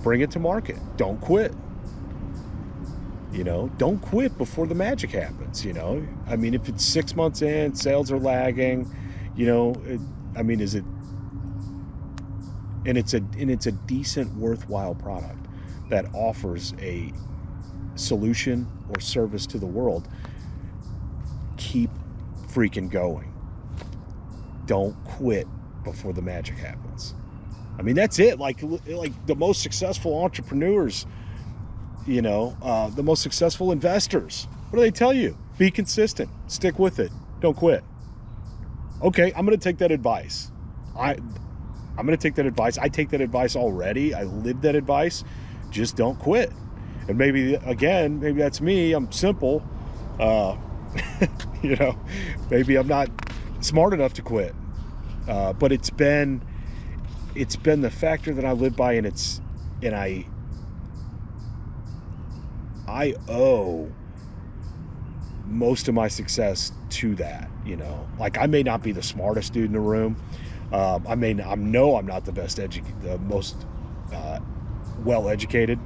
Bring it to market. Don't quit. Don't quit before the magic happens. I mean, if it's 6 months in, sales are lagging, is it? And it's a decent, worthwhile product that offers a solution or service to the world. Keep freaking going. Don't quit before the magic happens. I mean, that's it. Like the most successful entrepreneurs, the most successful investors, what do they tell you? Be consistent. Stick with it. Don't quit. Okay, I'm going to take that advice. I'm going to take that advice. I take that advice already. I live that advice. Just don't quit. And maybe that's me. I'm simple. Maybe I'm not smart enough to quit. But it's been the factor that I live by, and I owe most of my success to that. Like, I may not be the smartest dude in the room. I know I'm not the most well educated.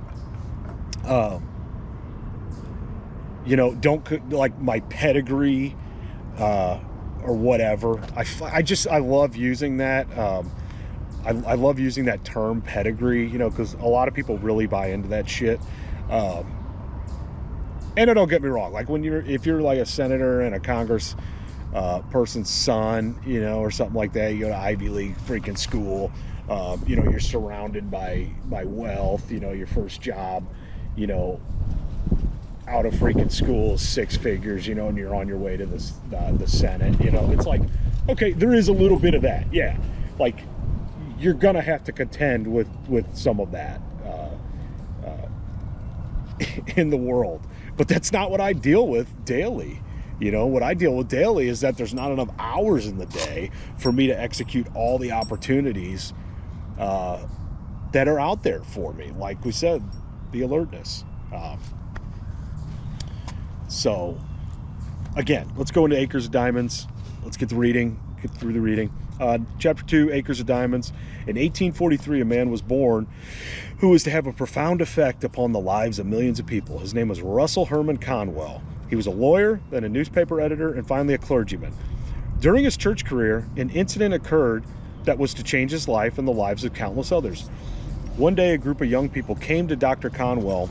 Don't like my pedigree or whatever. I love using that. I love using that term, pedigree, because a lot of people really buy into that shit. And don't get me wrong, like if you're like a senator and a Congress person's son, or something like that, you go to Ivy League freaking school, you're surrounded by wealth, your first job, out of freaking school, 6 figures, and you're on your way to the Senate, it's like, okay, there is a little bit of that. Yeah. Like, you're going to have to contend with some of that in the world, but that's not what I deal with daily. What I deal with daily is that there's not enough hours in the day for me to execute all the opportunities that are out there for me. Like we said, the alertness. So, again, let's go into Acres of Diamonds. Let's get through the reading. Chapter 2, Acres of Diamonds. In 1843, a man was born who was to have a profound effect upon the lives of millions of people. His name was Russell Herman Conwell. He was a lawyer, then a newspaper editor, and finally a clergyman. During his church career, an incident occurred that was to change his life and the lives of countless others. One day, a group of young people came to Dr. Conwell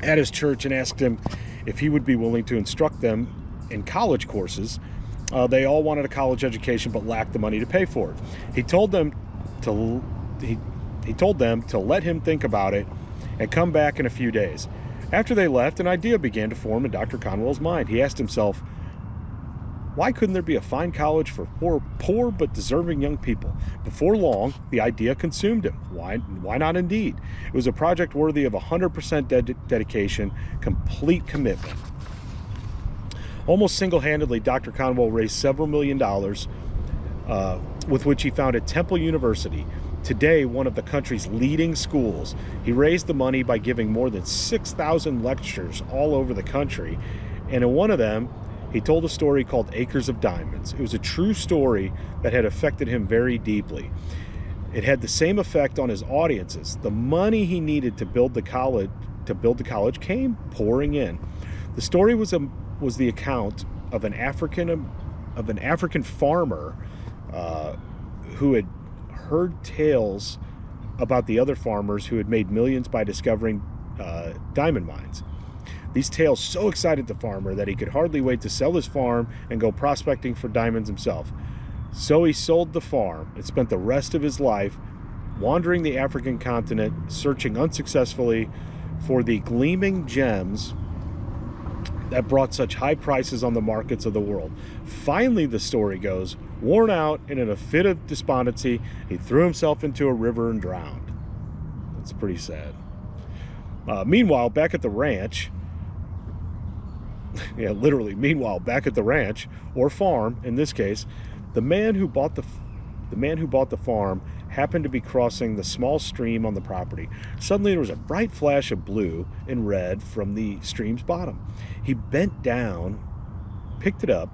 at his church and asked him if he would be willing to instruct them in college courses. They all wanted a college education but lacked the money to pay for it. He told them to let him think about it and come back in a few days. After they left, an idea began to form in Dr. Conwell's mind. He asked himself, why couldn't there be a fine college for poor but deserving young people? Before long, the idea consumed him. Why not indeed? It was a project worthy of 100% dedication, complete commitment. Almost single-handedly, Dr. Conwell raised several $1 million, with which he founded Temple University, today one of the country's leading schools. He raised the money by giving more than 6,000 lectures all over the country, and in one of them, he told a story called Acres of Diamonds. It was a true story that had affected him very deeply. It had the same effect on his audiences. The money he needed to build the college came pouring in. The story was the account of an African farmer who had heard tales about the other farmers who had made millions by discovering diamond mines. These tales so excited the farmer that he could hardly wait to sell his farm and go prospecting for diamonds himself. So he sold the farm and spent the rest of his life wandering the African continent, searching unsuccessfully for the gleaming gems that brought such high prices on the markets of the world. Finally, the story goes, worn out and in a fit of despondency, he threw himself into a river and drowned. That's pretty sad. Meanwhile, back at the ranch, meanwhile, back at the ranch, or farm in this case, the man who bought the farm happened to be crossing the small stream on the property. Suddenly there was a bright flash of blue and red from the stream's bottom. He bent down, picked up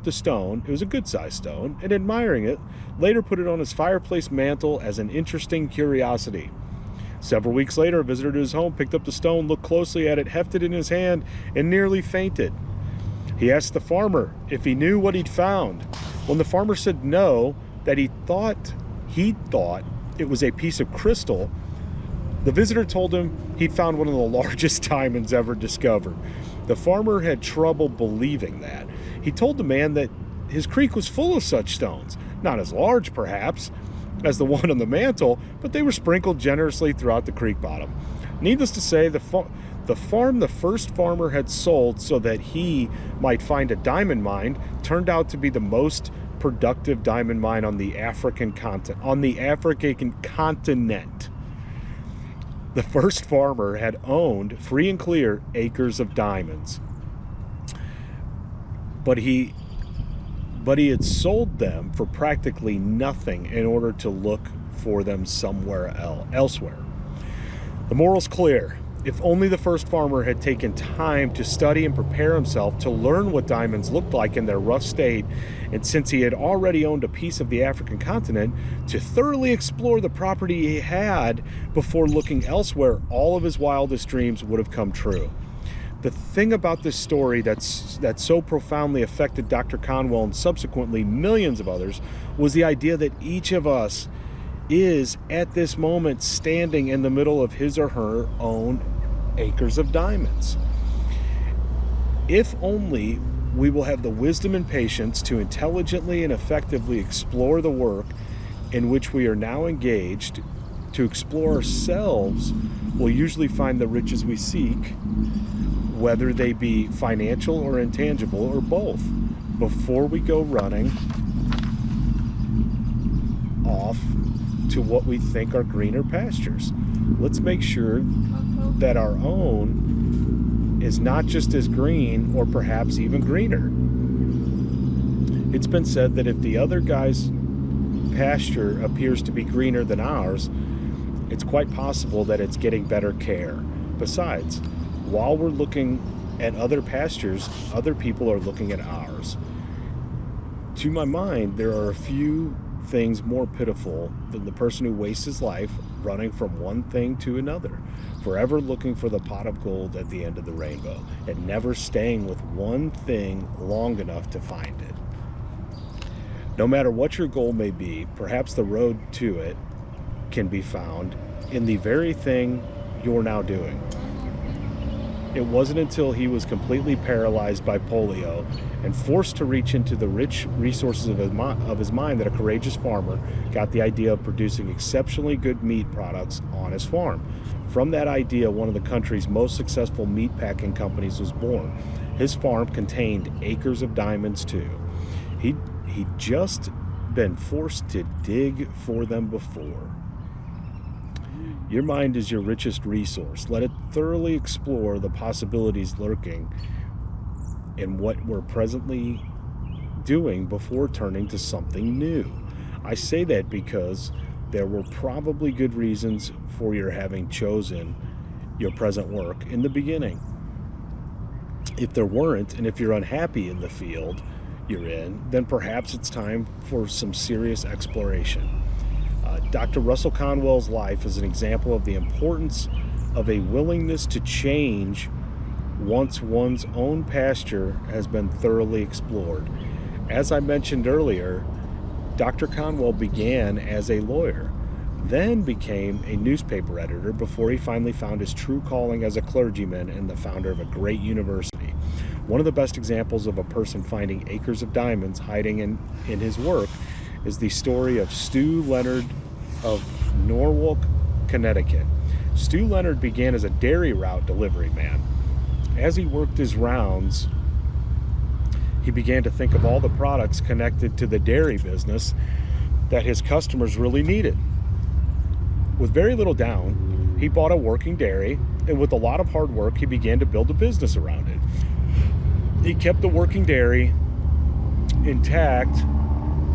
the stone, it was a good-sized stone, and admiring it, later put it on his fireplace mantle as an interesting curiosity. Several weeks later, a visitor to his home picked up the stone, looked closely at it, hefted it in his hand, and nearly fainted. He asked the farmer if he knew what he'd found. When the farmer said no, that he thought it was a piece of crystal, the visitor told him he'd found one of the largest diamonds ever discovered. The farmer had trouble believing that. He told the man that his creek was full of such stones, not as large perhaps as the one on the mantle, but they were sprinkled generously throughout the creek bottom. Needless to say, the farm the first farmer had sold so that he might find a diamond mine turned out to be the most productive diamond mine on the African continent. The first farmer had owned free and clear acres of diamonds, but he had sold them for practically nothing in order to look for them elsewhere. The moral's clear. If only the first farmer had taken time to study and prepare himself to learn what diamonds looked like in their rough state, and since he had already owned a piece of the African continent, to thoroughly explore the property he had before looking elsewhere, all of his wildest dreams would have come true. The thing about this story that so profoundly affected Dr. Conwell and subsequently millions of others was the idea that each of us is at this moment standing in the middle of his or her own acres of diamonds. If only we will have the wisdom and patience to intelligently and effectively explore the work in which we are now engaged, to explore ourselves, we'll usually find the riches we seek, whether they be financial or intangible or both, before we go running off to what we think are greener pastures. Let's make sure that our own is not just as green or perhaps even greener. It's been said that if the other guy's pasture appears to be greener than ours, it's quite possible that it's getting better care. Besides, while we're looking at other pastures, other people are looking at ours. To my mind, there are a few things more pitiful than the person who wastes his life running from one thing to another, forever looking for the pot of gold at the end of the rainbow, and never staying with one thing long enough to find it. No matter what your goal may be, perhaps the road to it can be found in the very thing you're now doing. It wasn't until he was completely paralyzed by polio and forced to reach into the rich resources of his mind that a courageous farmer got the idea of producing exceptionally good meat products on his farm. From that idea, one of the country's most successful meat packing companies was born. His farm contained acres of diamonds too. He'd just been forced to dig for them before. Your mind is your richest resource. Let it thoroughly explore the possibilities lurking in what we're presently doing before turning to something new. I say that because there were probably good reasons for your having chosen your present work in the beginning. If there weren't, and if you're unhappy in the field you're in, then perhaps it's time for some serious exploration. Dr. Russell Conwell's life is an example of the importance of a willingness to change once one's own pasture has been thoroughly explored. As I mentioned earlier, Dr. Conwell began as a lawyer, then became a newspaper editor before he finally found his true calling as a clergyman and the founder of a great university. One of the best examples of a person finding acres of diamonds hiding in his work is the story of Stu Leonard of Norwalk, Connecticut. Stu Leonard began as a dairy route delivery man. as he worked his rounds, he began to think of all the products connected to the dairy business that his customers really needed. With very little down, he bought a working dairy, and with a lot of hard work, he began to build a business around it. He kept the working dairy intact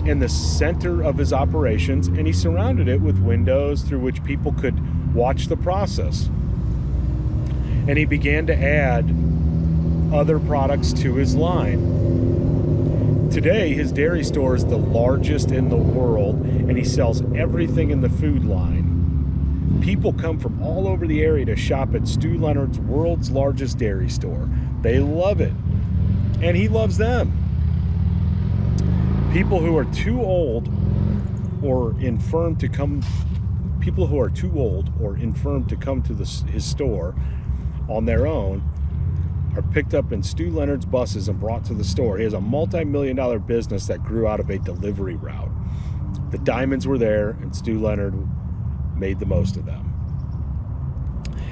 in the center of his operations, and he surrounded it with windows through which people could watch the process. And he began to add other products to his line. Today, his dairy store is the largest in the world, and he sells everything in the food line. People come from all over the area to shop at Stu Leonard's world's largest dairy store. They love it, and he loves them. People who are too old or infirm to come to his store on their own are picked up in Stu Leonard's buses and brought to the store. He has a multi-million-dollar business that grew out of a delivery route. The diamonds were there, and Stu Leonard made the most of them.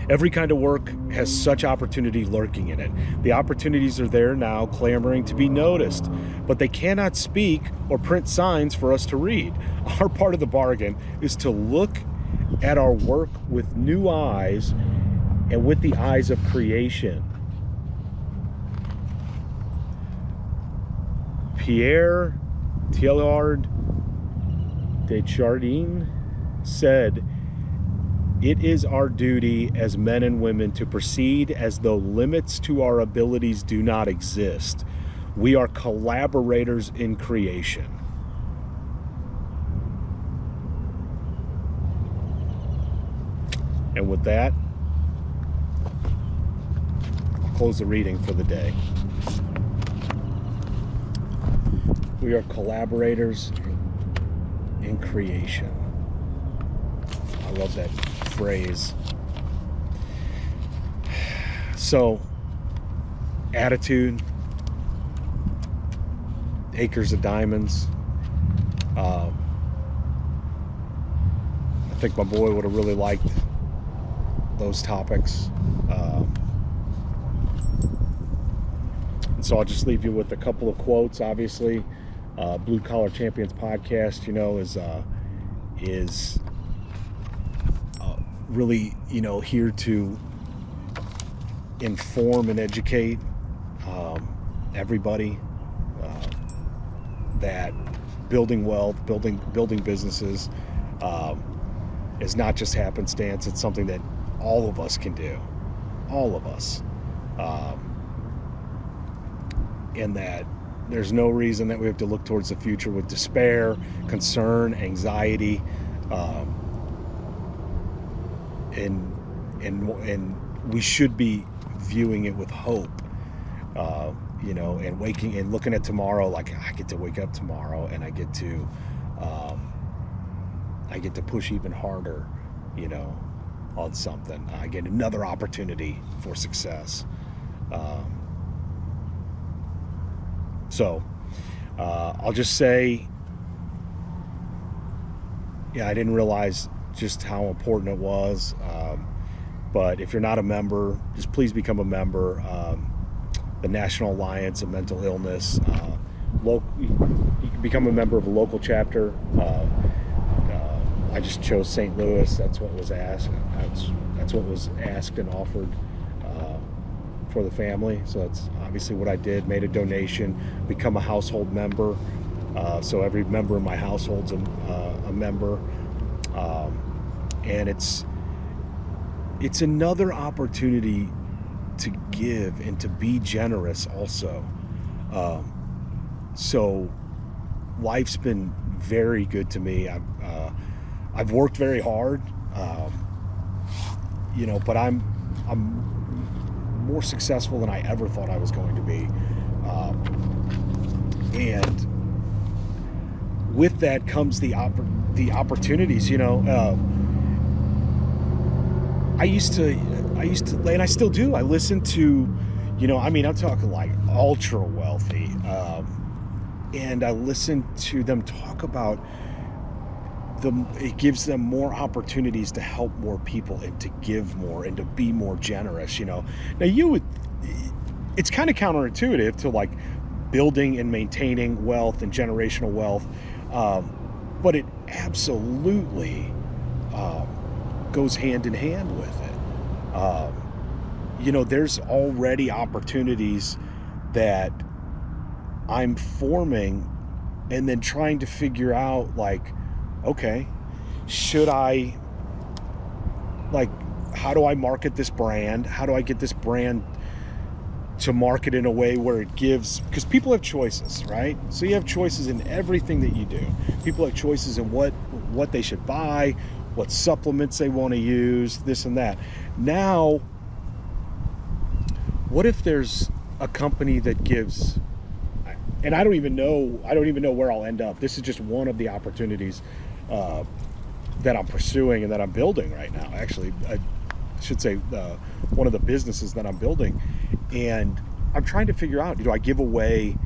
Every kind of work has such opportunity lurking in it. The opportunities are there now, clamoring to be noticed, but they cannot speak or print signs for us to read. Our part of the bargain is to look at our work with new eyes and with the eyes of creation. Pierre Teilhard de Chardin said, "It is our duty as men and women to proceed as though limits to our abilities do not exist. We are collaborators in creation." And with that, I'll close the reading for the day. We are collaborators in creation. I love that phrase. So, attitude, acres of diamonds. I think my boy would have really liked those topics. And so I'll just leave you with a couple of quotes. Obviously, Blue Collar Champions podcast, is really, here to inform and educate everybody that building wealth, building businesses is not just happenstance. It's something that all of us can do, all of us, and that there's no reason that we have to look towards the future with despair, concern, anxiety, and we should be viewing it with hope, and waking and looking at tomorrow like I get to wake up tomorrow and I get to push even harder, on something. I get another opportunity for success. So I'll just say, I didn't realize just how important it was. But if you're not a member, just please become a member. The National Alliance of Mental Illness. You can become a member of a local chapter. I just chose St. Louis. That's what was asked. That's what was asked and offered for the family. So that's obviously what I did. Made a donation, become a household member. So every member in my household's a member, and it's another opportunity to give and to be generous also. So life's been very good to me. I've worked very hard, but I'm more successful than I ever thought I was going to be. And with that comes the opportunities, I used to, and I still do. I listen to, I'm talking like ultra wealthy, and I listen to them talk about it gives them more opportunities to help more people and to give more and to be more generous. Now it's kind of counterintuitive to like building and maintaining wealth and generational wealth, but it absolutely goes hand in hand with it. There's already opportunities that I'm forming and then trying to figure out, like, okay, should I, like, how do I market this brand? How do I get this brand to market in a way where it gives, because people have choices, right? So you have choices in everything that you do. People have choices in what they should buy, what supplements they want to use, this and that. Now, what if there's a company that gives, and I don't even know where I'll end up. This is just one of the opportunities that I'm pursuing and that I'm building right now. Actually, I should say one of the businesses that I'm building, and I'm trying to figure out, do I give away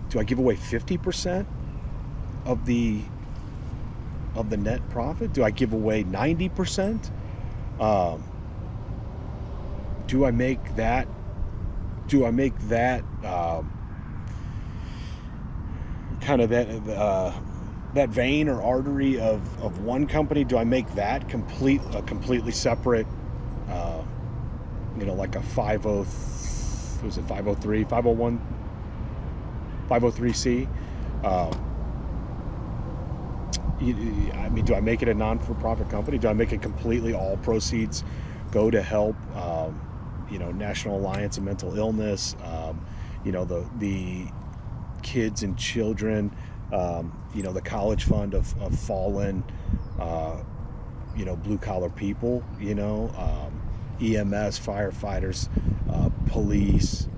50% of the net profit? Do I give away 90%? Do I make that kind of that vein or artery of one company? Do I make that completely separate, like a 503c? I mean, do I make it a non-for-profit company? Do I make it completely all proceeds go to help, National Alliance of Mental Illness, the kids and children, the college fund of fallen, blue collar people, EMS, firefighters, police,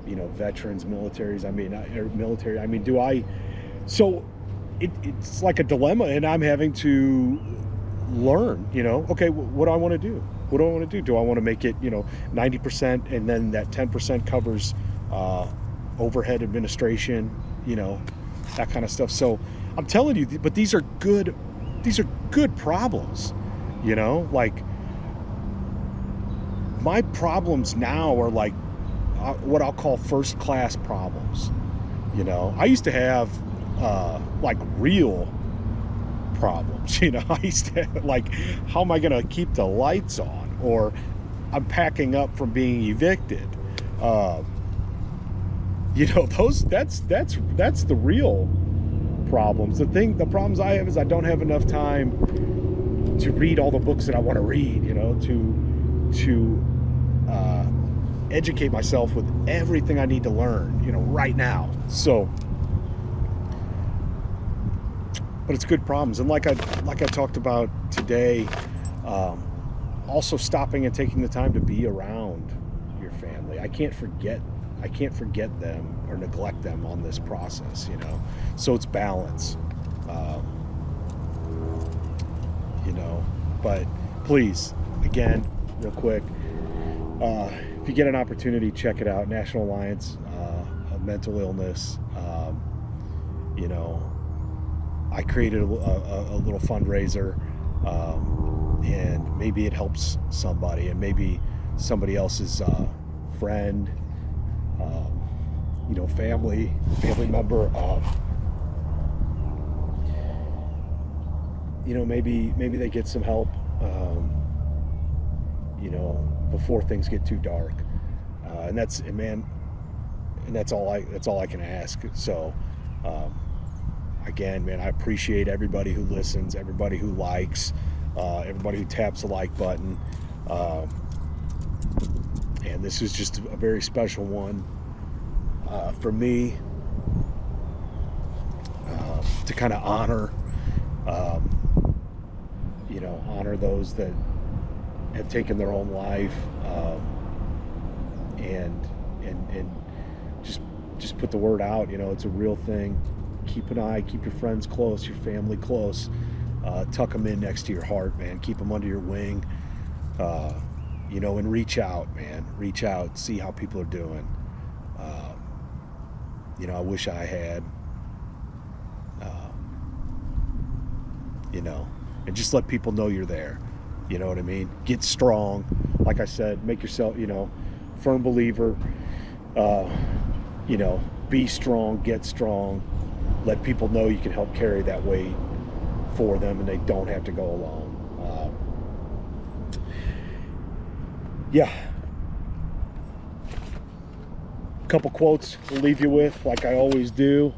veterans, militaries. Military. I mean, do I? So it's like a dilemma, and I'm having to learn. Okay, what do I want to do? What do I want to do? Do I want to make it, 90%, and then that 10% covers overhead administration, that kind of stuff. So I'm telling you, but these are good problems, like my problems now are like what I'll call first class problems. I used to have like real problems. I used to have, like, how am I going to keep the lights on, or I'm packing up from being evicted. That's the real problems. The problems I have is I don't have enough time to read all the books that I want to read, to educate myself with everything I need to learn, right now. So, but it's good problems. And like I talked about today, also stopping and taking the time to be around your family. I can't forget them or neglect them on this process, so it's balance, but please, again, real quick, if you get an opportunity, check it out. National Alliance of Mental Illness. I created a little fundraiser, and maybe it helps somebody, and maybe somebody else's friend, family member, maybe they get some help, before things get too dark, and that's all I can ask. So, again, man, I appreciate everybody who listens, everybody who likes, everybody who taps the like button, and this is just a very special one for me, to kind of honor those that have taken their own life, and just put the word out. It's a real thing. Keep an eye, keep your friends close, your family close, tuck them in next to your heart, man. Keep them under your wing, and reach out, man. Reach out, see how people are doing. I wish I had, and just let people know you're there. You know what I mean? Get strong. Like I said, make yourself, firm believer, be strong, get strong, let people know you can help carry that weight for them and they don't have to go alone. A couple quotes we'll leave you with, like I always do,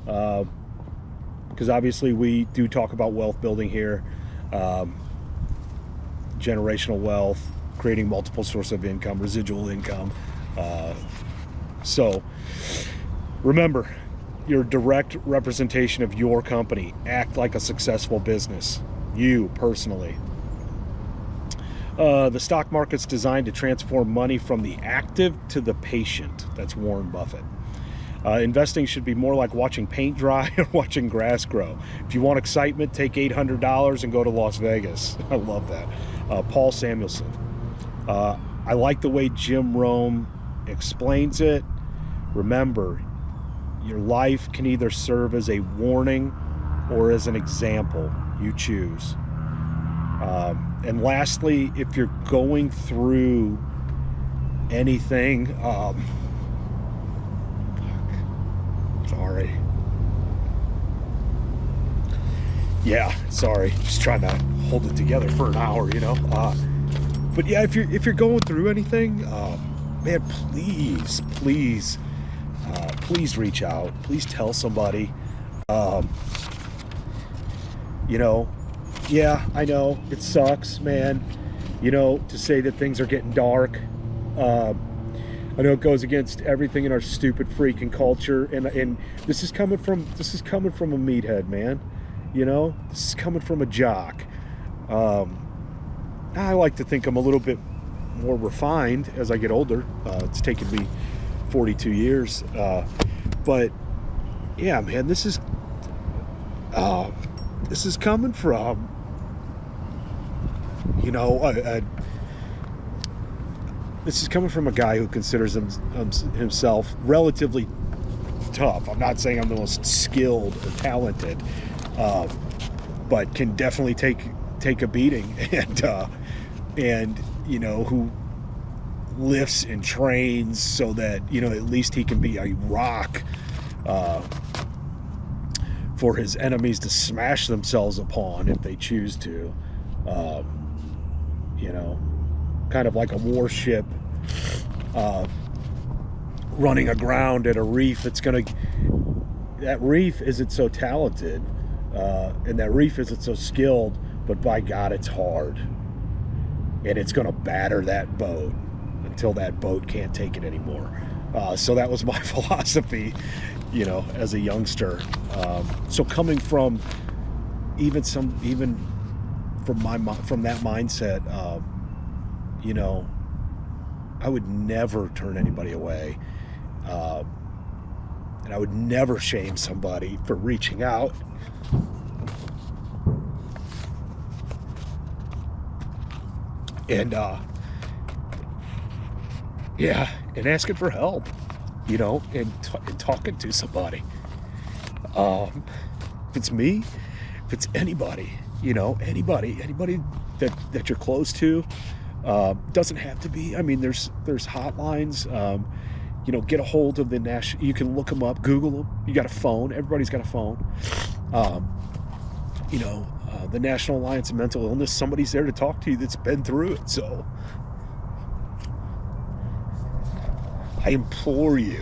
because obviously we do talk about wealth building here, generational wealth, creating multiple sources of income, residual income. So remember, you're a direct representation of your company. Act like a successful business, you personally. The stock market's designed to transform money from the active to the patient. That's Warren Buffett. Investing should be more like watching paint dry or watching grass grow. If you want excitement, take $800 and go to Las Vegas. I love that. Paul Samuelson. I like the way Jim Rome explains it. Remember, your life can either serve as a warning or as an example. You choose. And lastly, if you're going through anything, sorry. Just trying to hold it together for an hour, But yeah, if you're going through anything, man, please reach out. Please tell somebody. Yeah, I know it sucks, man. To say that things are getting dark. I know it goes against everything in our stupid freaking culture, and this is coming from a meathead, man. This is coming from a jock. I like to think I'm a little bit more refined as I get older. It's taken me 42 years, but yeah, man, this is coming from this is coming from a guy who considers himself relatively tough. I'm not saying I'm the most skilled or talented, but can definitely take a beating, and who lifts and trains so that at least he can be a rock for his enemies to smash themselves upon if they choose to. Kind of like a warship running aground at a reef. That reef isn't so talented, and that reef isn't so skilled, but by God, it's hard. And it's going to batter that boat until that boat can't take it anymore. So that was my philosophy, as a youngster. So coming from even from that mindset, I would never turn anybody away, and I would never shame somebody for reaching out. And and asking for help, and talking to somebody. If it's me, if it's anybody, anybody that you're close to, doesn't have to be. I mean, there's hotlines. Get a hold of the national. You can look them up, Google them. You got a phone. Everybody's got a phone. The National Alliance of Mental Illness. Somebody's there to talk to you that's been through it. So I implore you.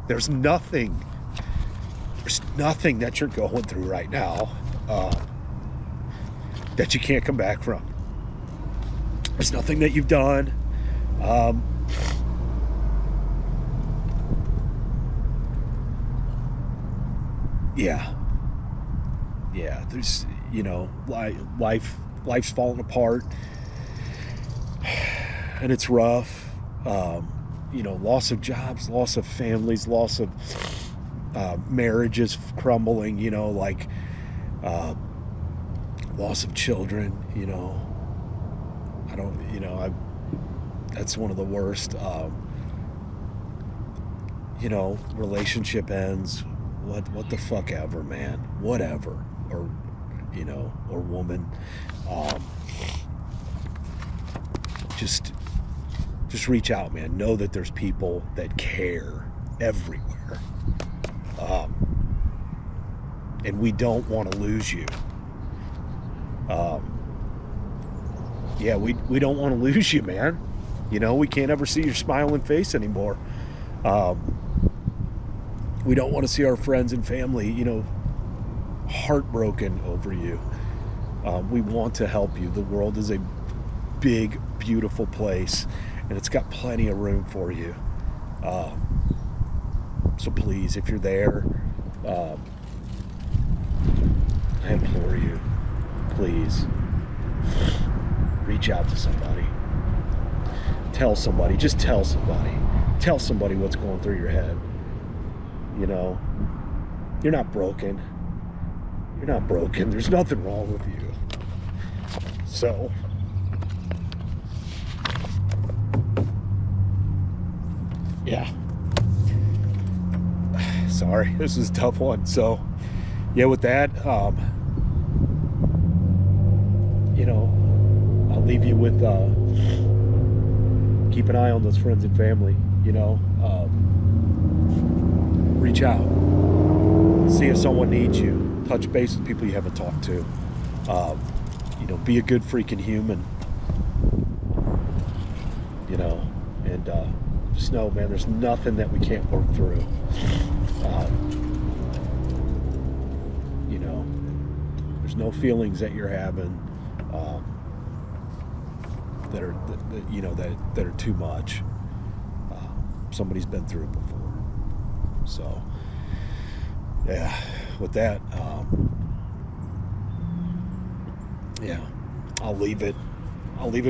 There's nothing that you're going through right now that you can't come back from. There's nothing that you've done. There's, life's falling apart, and it's rough. Loss of jobs, loss of families, loss of marriages crumbling, loss of children, that's one of the worst. Relationship ends, what the fuck ever, man, whatever, or woman, just just reach out, man. Know that there's people that care everywhere. And we don't want to lose you. Yeah, we don't want to lose you, man. You know, we can't ever see your smiling face anymore. We don't want to see our friends and family, you know, heartbroken over you. We want to help you. The world is a big, beautiful place, and it's got plenty of room for you. So please, if you're there, I implore you, please reach out to somebody. Tell somebody, just tell somebody. Tell somebody what's going through your head. You know, you're not broken. You're not broken. There's nothing wrong with you. So, yeah. Sorry, this is a tough one. So, yeah, with that, you know, I'll leave you with keep an eye on those friends and family. You know, reach out, see if someone needs you, touch base with people you haven't talked to. You know, be a good freaking human. You know, and just know, man, there's nothing that we can't work through. You know, there's no feelings that you're having that are you know that are too much. Somebody's been through it before. So yeah, with that, yeah, I'll leave it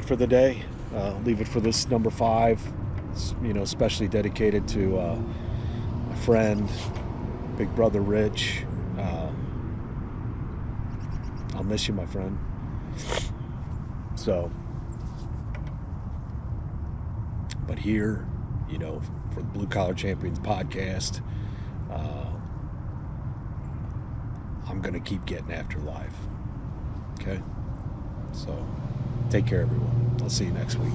for the day. Leave it for this number 5. You know, especially dedicated to my friend, big brother Rich. I'll miss you, my friend. So, but here, you know, for the Blue Collar Champions podcast, I'm going to keep getting after life. Okay? So, take care, everyone. I'll see you next week.